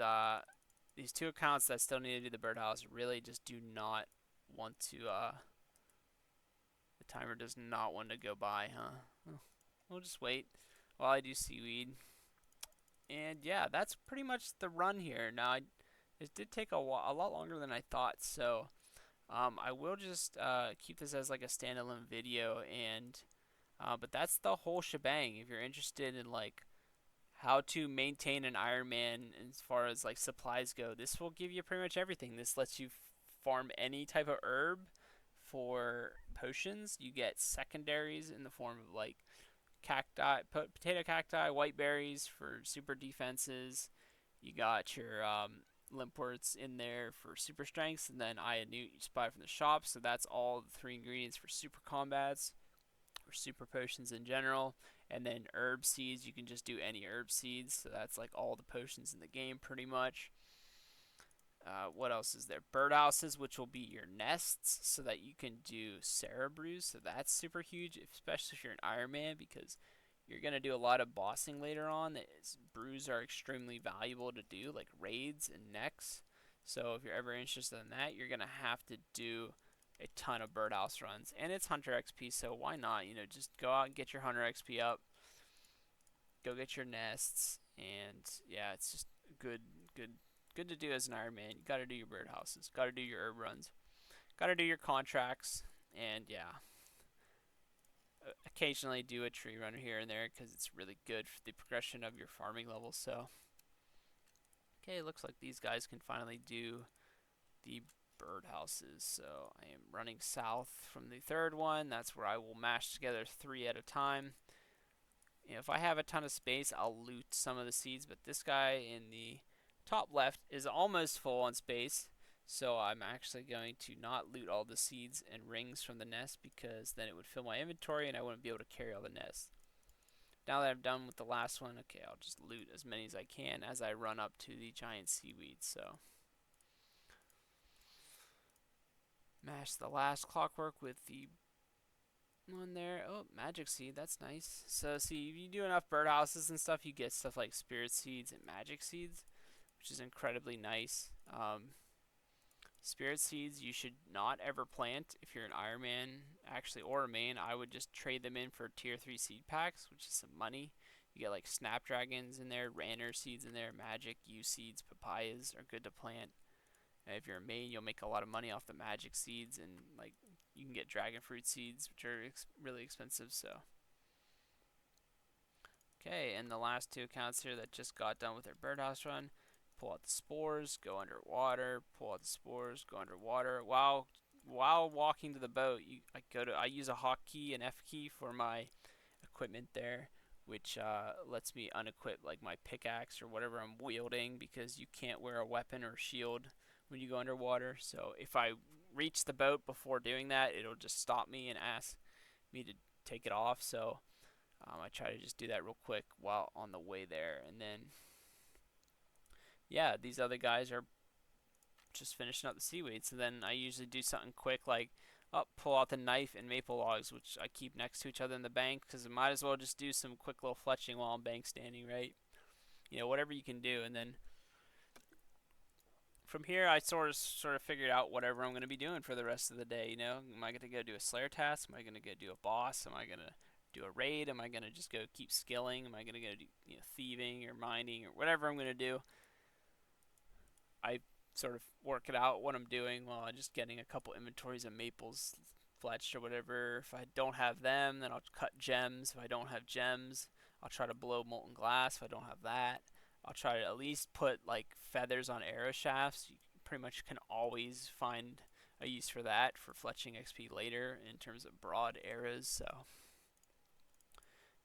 2 accounts that still need to do the birdhouse really just do not want to. The timer does not want to go by, huh? We'll just wait while I do seaweed. And yeah, that's pretty much the run here. Now, it did take a lot longer than I thought, so I will just keep this as like a standalone video, and but that's the whole shebang. If you're interested in like how to maintain an Iron Man as far as like supplies go, this will give you pretty much everything. This lets you farm any type of herb for potions. You get secondaries in the form of like cacti, potato cacti, white berries for super defenses. You got your limpworts in there for super strengths, and then Aya Newt you just buy from the shop. So that's all the 3 ingredients for super combats or super potions in general. And then herb seeds, you can just do any herb seeds. So that's like all the potions in the game pretty much. What else is there? Birdhouses, which will be your nests, so that you can do Sarah brews. So that's super huge, especially if you're an Iron Man, because you're gonna do a lot of bossing later on. Brews are extremely valuable to do, like raids and necks. So if you're ever interested in that, you're gonna have to do a ton of birdhouse runs, and it's Hunter XP. So why not? Just go out and get your Hunter XP up. Go get your nests, and yeah, it's just good to do as an Iron Man. You got to do your birdhouses, got to do your herb runs, got to do your contracts, and yeah, occasionally do a tree run here and there because it's really good for the progression of your farming level. So, okay, looks like these guys can finally do the birdhouses. So I am running south from the third one. That's where I will mash together 3 at a time. If I have a ton of space, I'll loot some of the seeds, but this guy in the top left is almost full on space, So I'm actually going to not loot all the seeds and rings from the nest because then it would fill my inventory and I wouldn't be able to carry all the nests. Now that I'm done with the last one, okay, I'll just loot as many as I can as I run up to the giant seaweed. So mash the last clockwork with the one there. Oh, magic seed, that's nice. So see, if you do enough birdhouses and stuff, you get stuff like spirit seeds and magic seeds, which is incredibly nice. Spirit seeds you should not ever plant if you're an Iron Man, actually, or a main. I would just trade them in for tier 3 seed packs, which is some money. You get like snapdragons in there, Ranner seeds in there, magic, U seeds, papayas are good to plant. And if you're a main, you'll make a lot of money off the magic seeds, and like you can get dragon fruit seeds, which are really expensive. So, okay, and the last two accounts here that just got done with their birdhouse run, pull out the spores, go underwater, pull out the spores, go underwater. While walking to the boat, I use a hotkey and F key for my equipment there, which lets me unequip like my pickaxe or whatever I'm wielding because you can't wear a weapon or shield when you go underwater. So if I reach the boat before doing that, it'll just stop me and ask me to take it off. So I try to just do that real quick while on the way there, and then yeah, these other guys are just finishing up the seaweed. So then I usually do something quick like pull out the knife and maple logs, which I keep next to each other in the bank because I might as well just do some quick little fletching while I'm bank standing, right? You know, whatever you can do, and then from here I sort of figured out whatever I'm going to be doing for the rest of the day. You know, am I going to go do a Slayer task? Am I going to go do a boss? Am I going to do a raid? Am I going to just go keep skilling? Am I going to go do thieving or mining or whatever I'm going to do? I sort of work it out what I'm doing while I'm just getting a couple inventories of maples fletched or whatever. If I don't have them, then I'll cut gems. If I don't have gems, I'll try to blow molten glass. If I don't have that, I'll try to at least put like feathers on arrow shafts. You pretty much can always find a use for that for fletching XP later in terms of broad arrows. So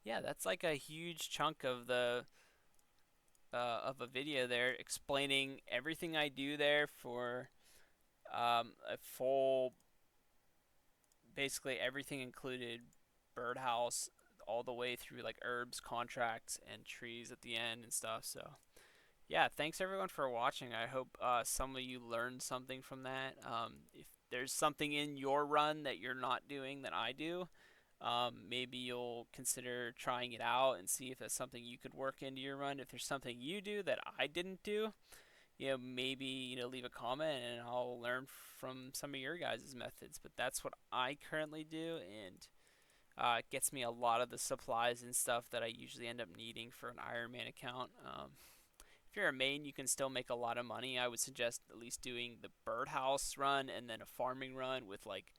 yeah, that's like a huge chunk of a video there explaining everything I do there for a full, basically everything included birdhouse all the way through like herbs, contracts, and trees at the end and stuff. So yeah, thanks everyone for watching. I hope some of you learned something from that. If there's something in your run that you're not doing that I do, maybe you'll consider trying it out and see if that's something you could work into your run. If there's something you do that I didn't do, maybe leave a comment and I'll learn from some of your guys' methods. But that's what I currently do, and it gets me a lot of the supplies and stuff that I usually end up needing for an Iron Man account. If you're a main, you can still make a lot of money. I would suggest at least doing the birdhouse run and then a farming run with like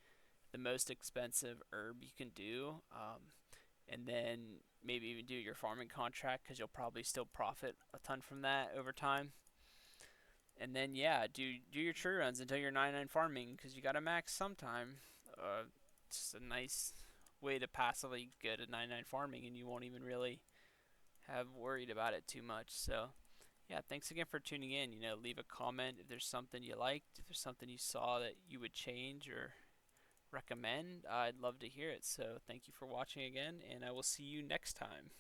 the most expensive herb you can do, and then maybe even do your farming contract because you'll probably still profit a ton from that over time. And then yeah, do your tree runs until you're 99 farming because you got to max sometime. It's just a nice way to passively get a 99 farming, and you won't even really have worried about it too much. So yeah, thanks again for tuning in. Leave a comment if there's something you liked, if there's something you saw that you would change or recommend. I'd love to hear it. So thank you for watching again, and I will see you next time.